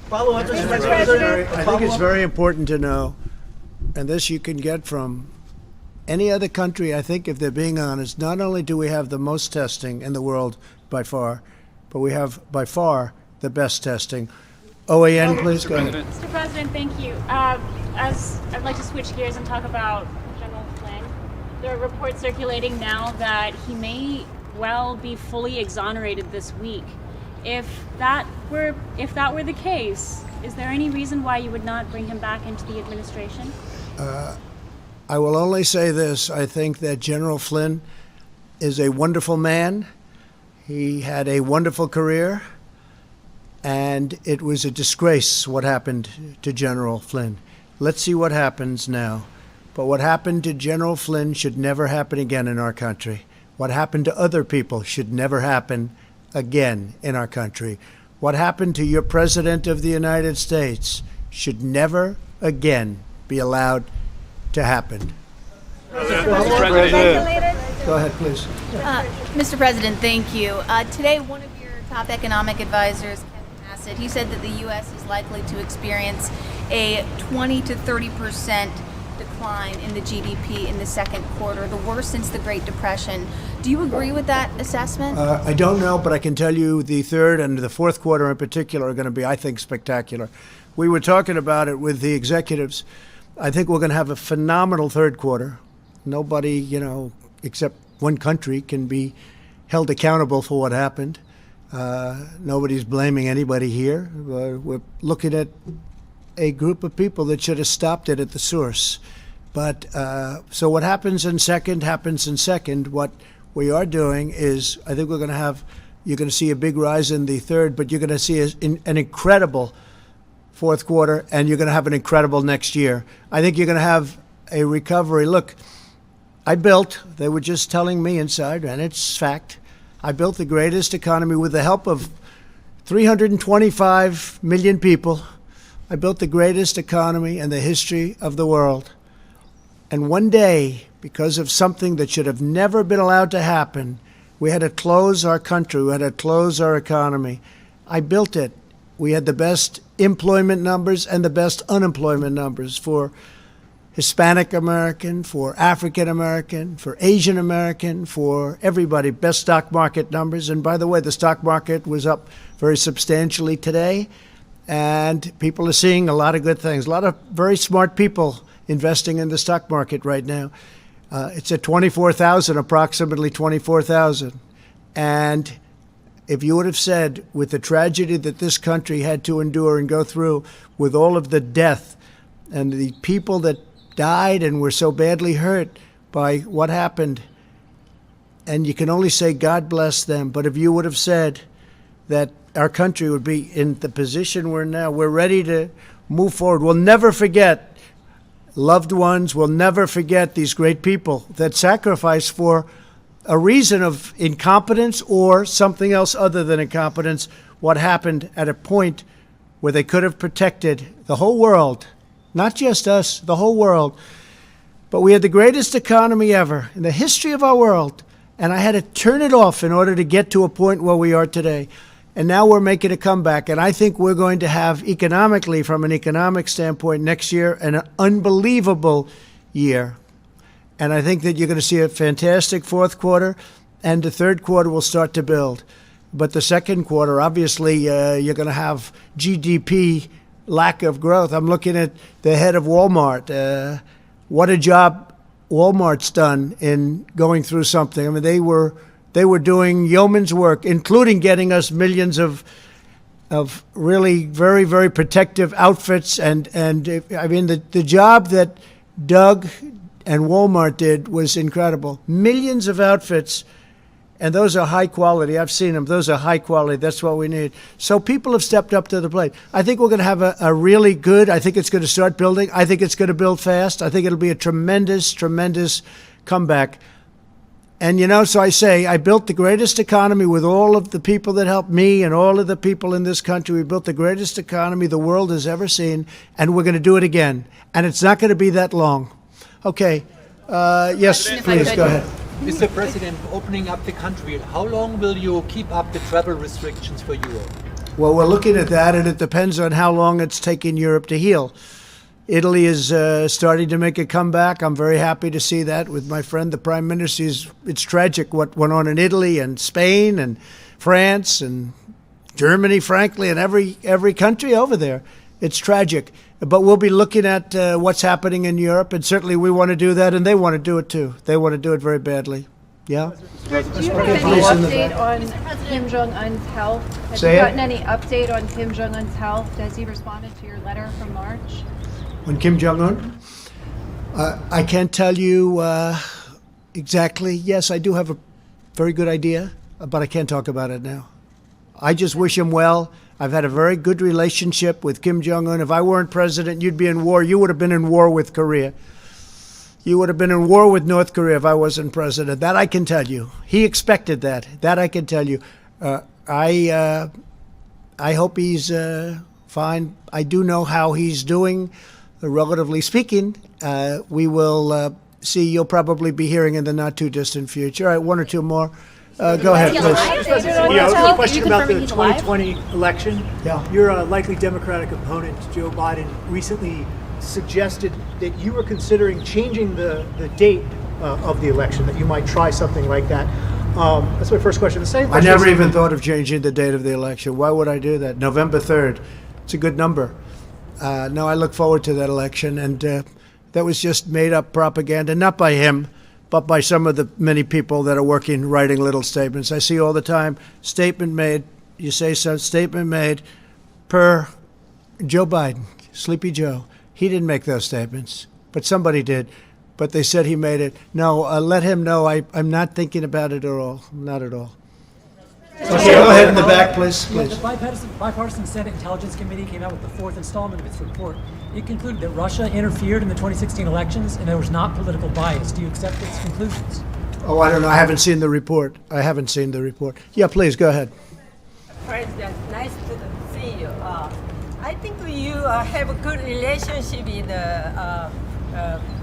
Follow up, Mr. President. I think it's very important to know, and this you can get from any other country, I think, if they're being honest. Not only do we have the most testing in the world by far, but we have by far the best testing. OAN, please go ahead. Mr. President, thank you. As I'd like to switch gears and talk about General Flynn. There are reports circulating now that he may well be fully exonerated this week. If that were the case, is there any reason why you would not bring him back into the administration? I will only say this. I think that General Flynn is a wonderful man. He had a wonderful career, and it was a disgrace what happened to General Flynn. Let's see what happens now. But what happened to General Flynn should never happen again in our country. What happened to other people should never happen again in our country. What happened to your President of the United States should never again be allowed to happen. Mr. President. Go ahead, please. Mr. President, thank you. Today, one of your top economic advisors, Kevin Hassett, he said that the U.S. is likely to experience a 20 to 30% decline in the GDP in the second quarter, the worst since the Great Depression. Do you agree with that assessment? I don't know, but I can tell you the third and the fourth quarter in particular are going to be, I think, spectacular. We were talking about it with the executives. I think we're going to have a phenomenal third quarter. Nobody, except one country can be held accountable for what happened. Nobody's blaming anybody here. We're looking at a group of people that should have stopped it at the source. But so what happens in second happens in second. What we are doing is, I think you're going to see a big rise in the third, but you're going to see an incredible fourth quarter, and you're going to have an incredible next year. I think you're going to have a recovery. Look, they were just telling me inside, and it's fact, I built the greatest economy with the help of 325 million people. I built the greatest economy in the history of the world. And one day, because of something that should have never been allowed to happen, we had to close our country. We had to close our economy. I built it. We had the best employment numbers and the best unemployment numbers for Hispanic American, for African American, for Asian American, for everybody. Best stock market numbers. And by the way, the stock market was up very substantially today. And people are seeing a lot of good things. A lot of very smart people investing in the stock market right now. It's at 24,000, approximately 24,000. And if you would have said, with the tragedy that this country had to endure and go through, with all of the death and the people that died and were so badly hurt by what happened, and you can only say God bless them, but if you would have said that our country would be in the position we're now, we're ready to move forward. We'll never forget loved ones. We'll never forget these great people that sacrificed for a reason of incompetence or something else other than incompetence, what happened at a point where they could have protected the whole world, not just us, the whole world. But we had the greatest economy ever in the history of our world, and I had to turn it off in order to get to a point where we are today. And now we're making a comeback, and I think we're going to have economically, from an economic standpoint, next year an unbelievable year. And I think that you're going to see a fantastic fourth quarter, and the third quarter will start to build. But the second quarter, obviously, you're going to have GDP lack of growth. I'm looking at the head of Walmart. What a job Walmart's done in going through something. I mean, they were doing yeoman's work, including getting us millions of really very, very protective outfits. And I mean, the job that Doug and Walmart did was incredible. Millions of outfits, and those are high quality. I've seen them. Those are high quality. That's what we need. So people have stepped up to the plate. I think we're going to have a really good, I think it's going to start building. I think it's going to build fast. I think it'll be a tremendous, tremendous comeback. And, so I say, I built the greatest economy with all of the people that helped me and all of the people in this country. We built the greatest economy the world has ever seen, and we're going to do it again. And it's not going to be that long. Okay. Yes, please, go ahead. Mr. President, opening up the country, how long will you keep up the travel restrictions for Europe? Well, we're looking at that, and it depends on how long it's taking Europe to heal. Italy is starting to make a comeback. I'm very happy to see that with my friend, the Prime Minister. It's tragic what went on in Italy and Spain and France and Germany, frankly, and every country over there. It's tragic. But we'll be looking at what's happening in Europe, and certainly we want to do that, and they want to do it too. They want to do it very badly. Yeah? Do you have any update on Kim Jong-un's health? Have you gotten any update on Kim Jong-un's health? Has he responded to your letter from March? On Kim Jong-un? I can't tell you exactly. Yes, I do have a very good idea, but I can't talk about it now. I just wish him well. I've had a very good relationship with Kim Jong-un. If I weren't president, you'd be in war. You would have been in war with Korea. You would have been in war with North Korea if I wasn't president. That I can tell you. He expected that. That I can tell you. I hope he's fine. I do know how he's doing, relatively speaking. We will see. You'll probably be hearing in the not-too-distant future. All right, one or two more. Go ahead, please. A question about the 2020 election. Yeah. Your likely Democratic opponent, Joe Biden, recently suggested that you were considering changing the date of the election, that you might try something like that. That's my first question. The second question I never even thought of changing the date of the election. Why would I do that? November 3rd. It's a good number. No, I look forward to that election, and that was just made-up propaganda, not by him, but by some of the many people that are writing little statements. I see all the time, statement made, you say so, statement made per Joe Biden, Sleepy Joe. He didn't make those statements. but somebody did. But they said he made it. No, let him know I'm not thinking about it at all. Not at all. Okay, go ahead in the back, please. The bipartisan Senate Intelligence Committee came out with the fourth installment of its report. It concluded that Russia interfered in the 2016 elections and there was not political bias. Do you accept its conclusions? Oh, I don't know. I haven't seen the report. Yeah, please, go ahead. President, nice to see you. I think you have a good relationship with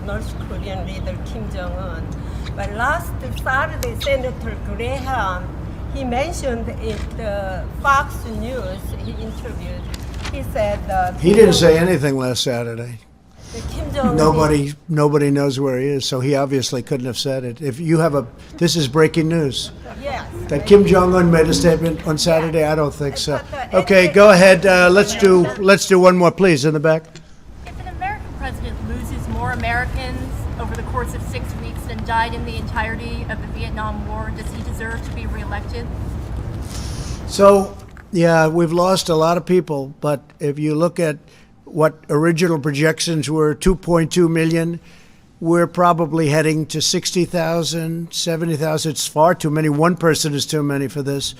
North Korean leader Kim Jong-un. But last Saturday, Senator Graham, he mentioned in the Fox News he interviewed, he said... He didn't say anything last Saturday. Kim Jong-un... Nobody knows where he is, so he obviously couldn't have said it. If you have this is breaking news. Yes. That Kim Jong-un made a statement on Saturday? I don't think so. Okay, go ahead. Let's do one more, please, in the back. If an American president loses more Americans over the course of 6 weeks than died in the entirety of the Vietnam War, does he deserve to be reelected? So, yeah, we've lost a lot of people, but if you look at what original projections were, 2.2 million, we're probably heading to 60,000, 70,000. It's far too many. One person is too many for this.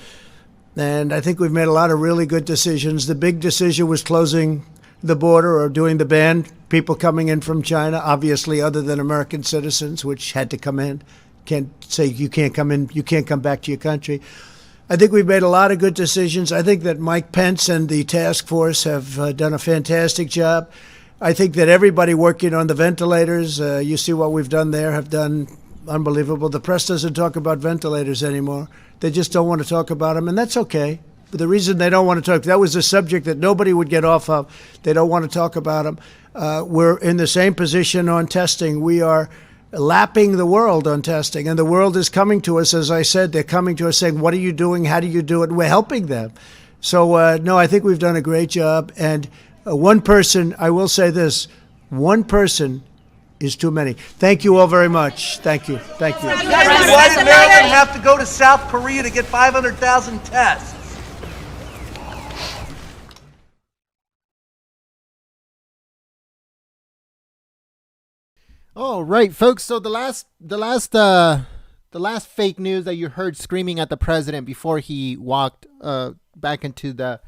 And I think we've made a lot of really good decisions. The big decision was closing the border or doing the ban, people coming in from China, obviously other than American citizens, which had to come in. Can't say you can't come in, you can't come back to your country. I think we've made a lot of good decisions. I think that Mike Pence and the task force have done a fantastic job. I think that everybody working on the ventilators, you see what we've done there, have done unbelievable. The press doesn't talk about ventilators anymore. They just don't want to talk about them, and that's okay. But the reason they don't want to talk, that was a subject that nobody would get off of. They don't want to talk about them. We're in the same position on testing. We are lapping the world on testing, and the world is coming to us. As I said, they're coming to us saying, what are you doing? How do you do it? We're helping them. So, no, I think we've done a great job. And one person, I will say this, one person is too many. Thank you all very much. Thank you. Thank you. Why did Maryland have to go to South Korea to get 500,000 tests? All right, folks. So the last fake news that you heard screaming at the president before he walked back into the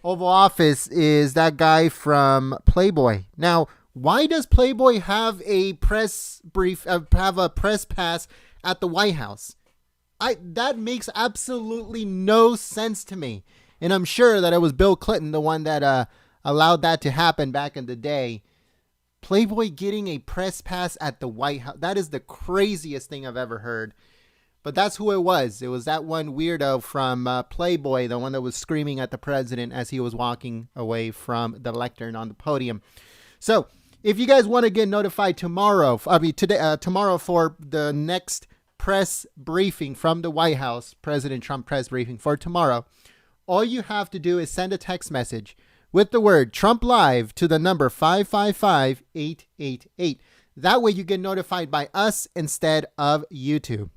Oval Office is that guy from Playboy. Now, why does Playboy have a press pass at the White House? That makes absolutely no sense to me. And I'm sure that it was Bill Clinton, the one that allowed that to happen back in the day. Playboy getting a press pass at the White House. That is the craziest thing I've ever heard. But that's who it was. It was that one weirdo from Playboy, the one that was screaming at the president as he was walking away from the lectern on the podium. So, if you guys want to get notified tomorrow for the next press briefing from the White House, President Trump press briefing for tomorrow, all you have to do is send a text message with the word Trump Live to the number 555-888. That way you get notified by us instead of YouTube.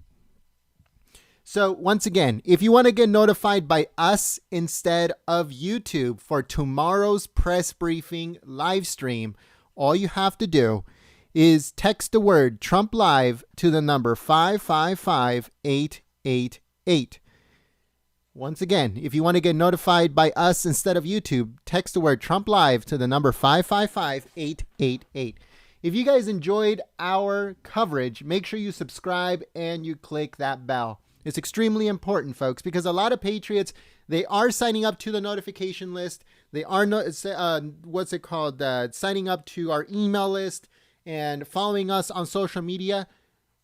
So once again, if you want to get notified by us instead of YouTube for tomorrow's press briefing live stream, all you have to do is text the word Trump Live to the number 555-888. Once again, if you want to get notified by us instead of YouTube, text the word Trump Live to the number 555-888. If you guys enjoyed our coverage, make sure you subscribe and you click that bell. It's extremely important, folks, because a lot of patriots, they are signing up to the notification list. They are signing up to our email list and following us on social media.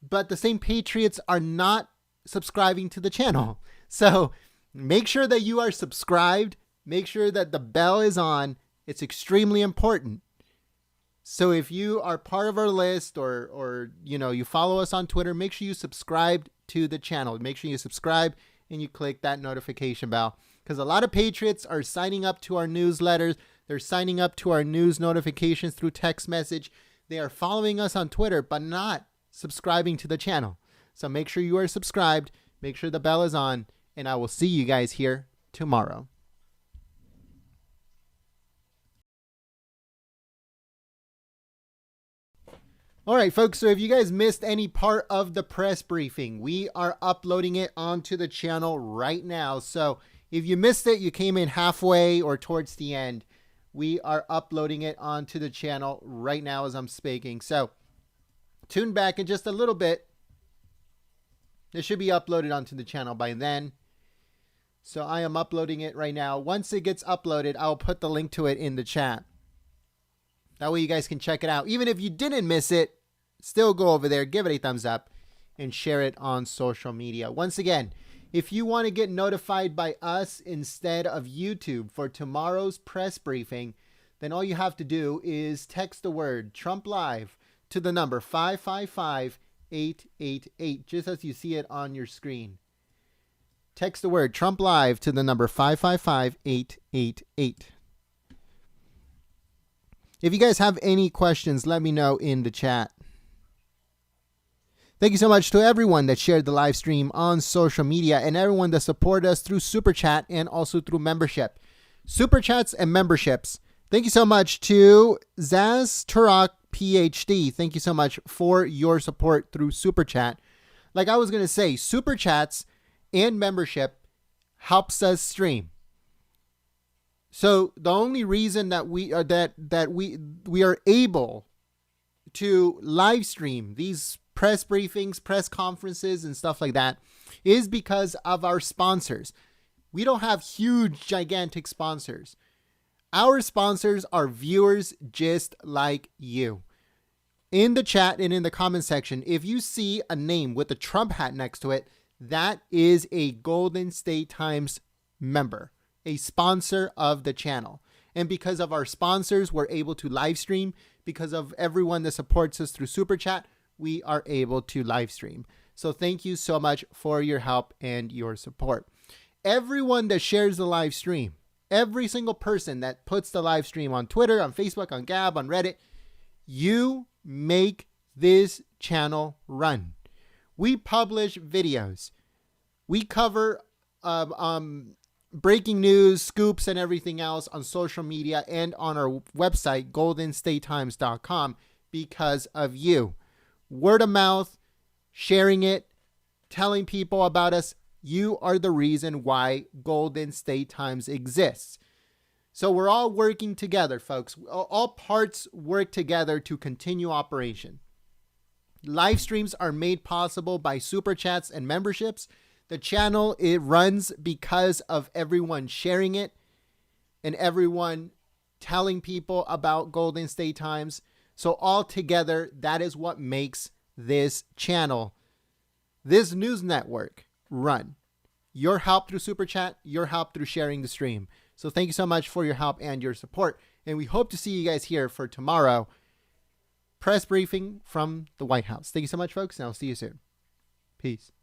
But the same patriots are not subscribing to the channel. So make sure that you are subscribed. Make sure that the bell is on. It's extremely important. So if you are part of our list or you follow us on Twitter, make sure you subscribe to the channel. Make sure you subscribe and you click that notification bell, because a lot of patriots are signing up to our newsletters. They're signing up to our news notifications through text message. They are following us on Twitter, but not subscribing to the channel. So make sure you are subscribed. Make sure the bell is on, and I will see you guys here tomorrow. All right, folks, so if you guys missed any part of the press briefing, we are uploading it onto the channel right now. So if you missed it, you came in halfway or towards the end, we are uploading it onto the channel right now as I'm speaking. So tune back in just a little bit. This should be uploaded onto the channel by then. So I am uploading it right now. Once it gets uploaded, I'll put the link to it in the chat. That way you guys can check it out. Even if you didn't miss it, still go over there, give it a thumbs up, and share it on social media. Once again, if you want to get notified by us instead of YouTube for tomorrow's press briefing, then all you have to do is text the word Trump Live to the number 555-888, just as you see it on your screen. Text the word Trump Live to the number 555-888. If you guys have any questions, let me know in the chat. Thank you so much to everyone that shared the live stream on social media and everyone that supported us through Super Chat and also through membership. Super Chats and memberships. Thank you so much to Zaz Turok PhD. Thank you so much for your support through Super Chat. Like I was going to say, Super Chats and membership helps us stream. So the only reason that we are we are able to live stream these press briefings, press conferences, and stuff like that is because of our sponsors. We don't have huge, gigantic sponsors. Our sponsors are viewers just like you. In the chat and in the comment section, if you see a name with a Trump hat next to it, that is a Golden State Times member, a sponsor of the channel. And because of our sponsors, we're able to live stream. Because of everyone that supports us through Super Chat, we are able to live stream. So thank you so much for your help and your support. Everyone that shares the live stream, every single person that puts the live stream on Twitter, on Facebook, on Gab, on Reddit, you make this channel run. We publish videos. We cover breaking news, scoops, and everything else on social media and on our website, goldenstatetimes.com, because of you. Word of mouth, sharing it, telling people about us. You are the reason why Golden State Times exists. So we're all working together, folks. All parts work together to continue operation. Live streams are made possible by Super Chats and memberships. The channel, it runs because of everyone sharing it and everyone telling people about Golden State Times. So all together, that is what makes this channel, this news network, run. Your help through Super Chat, your help through sharing the stream. So thank you so much for your help and your support. And we hope to see you guys here for tomorrow. Press briefing from the White House. Thank you so much, folks, and I'll see you soon. Peace.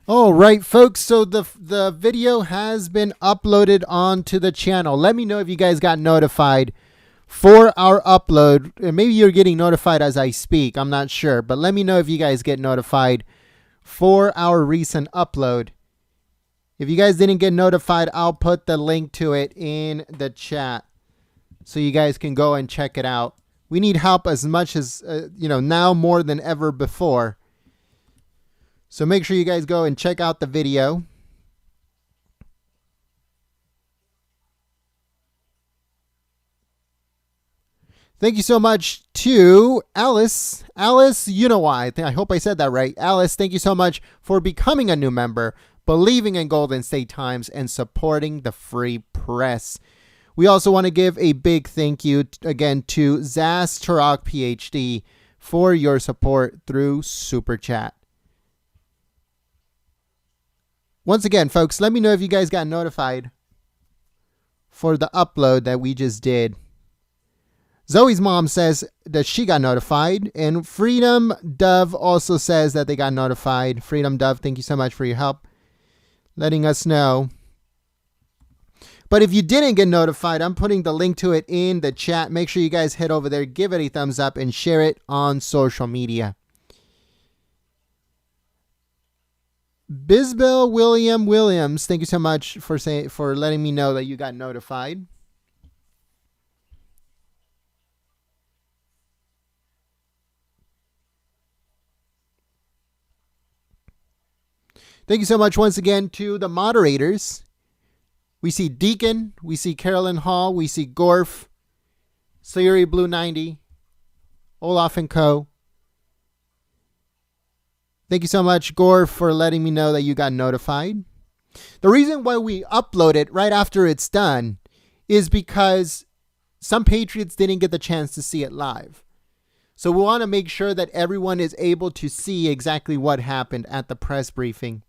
All right, folks. So the video has been uploaded onto the channel. Let me know if you guys got notified for our upload. Maybe you're getting notified as I speak. I'm not sure. But let me know if you guys get notified for our recent upload. If you guys didn't get notified, I'll put the link to it in the chat so you guys can go and check it out. We need help as much as, now more than ever before. So make sure you guys go and check out the video. Thank you so much to Alice. Alice, you know why. I hope I said that right. Alice, thank you so much for becoming a new member, believing in Golden State Times, and supporting the free press. We also want to give a big thank you again to Zaz Turok, PhD, for your support through Super Chat. Once again, folks, let me know if you guys got notified for the upload that we just did. Zoe's mom says that she got notified, and Freedom Dove also says that they got notified. Freedom Dove, thank you so much for your help letting us know. But if you didn't get notified, I'm putting the link to it in the chat. Make sure you guys head over there, give it a thumbs up, and share it on social media. Bisbell Williams, thank you so much for letting me know that you got notified. Thank you so much once again to the moderators. We see Deacon, we see Carolyn Hall, we see Gorf, Siri Blue 90, Olaf and Co. Thank you so much, Gorf, for letting me know that you got notified. The reason why we upload it right after it's done is because some Patriots didn't get the chance to see it live. So we want to make sure that everyone is able to see exactly what happened at the press briefing.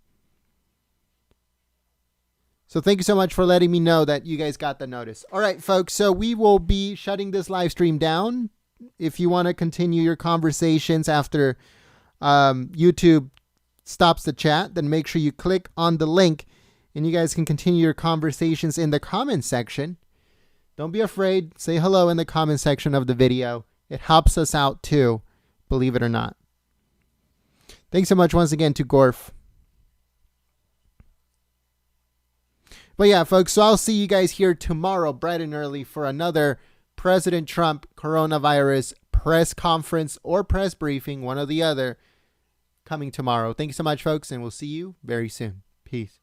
So thank you so much for letting me know that you guys got the notice. All right, folks, so we will be shutting this live stream down. If you want to continue your conversations after YouTube stops the chat, then make sure you click on the link and you guys can continue your conversations in the comment section. Don't be afraid. Say hello in the comment section of the video. It helps us out too, believe it or not. Thanks so much once again to Gorf. But yeah, folks, so I'll see you guys here tomorrow, bright and early, for another President Trump coronavirus press conference or press briefing, one or the other, coming tomorrow. Thank you so much, folks, and we'll see you very soon. Peace.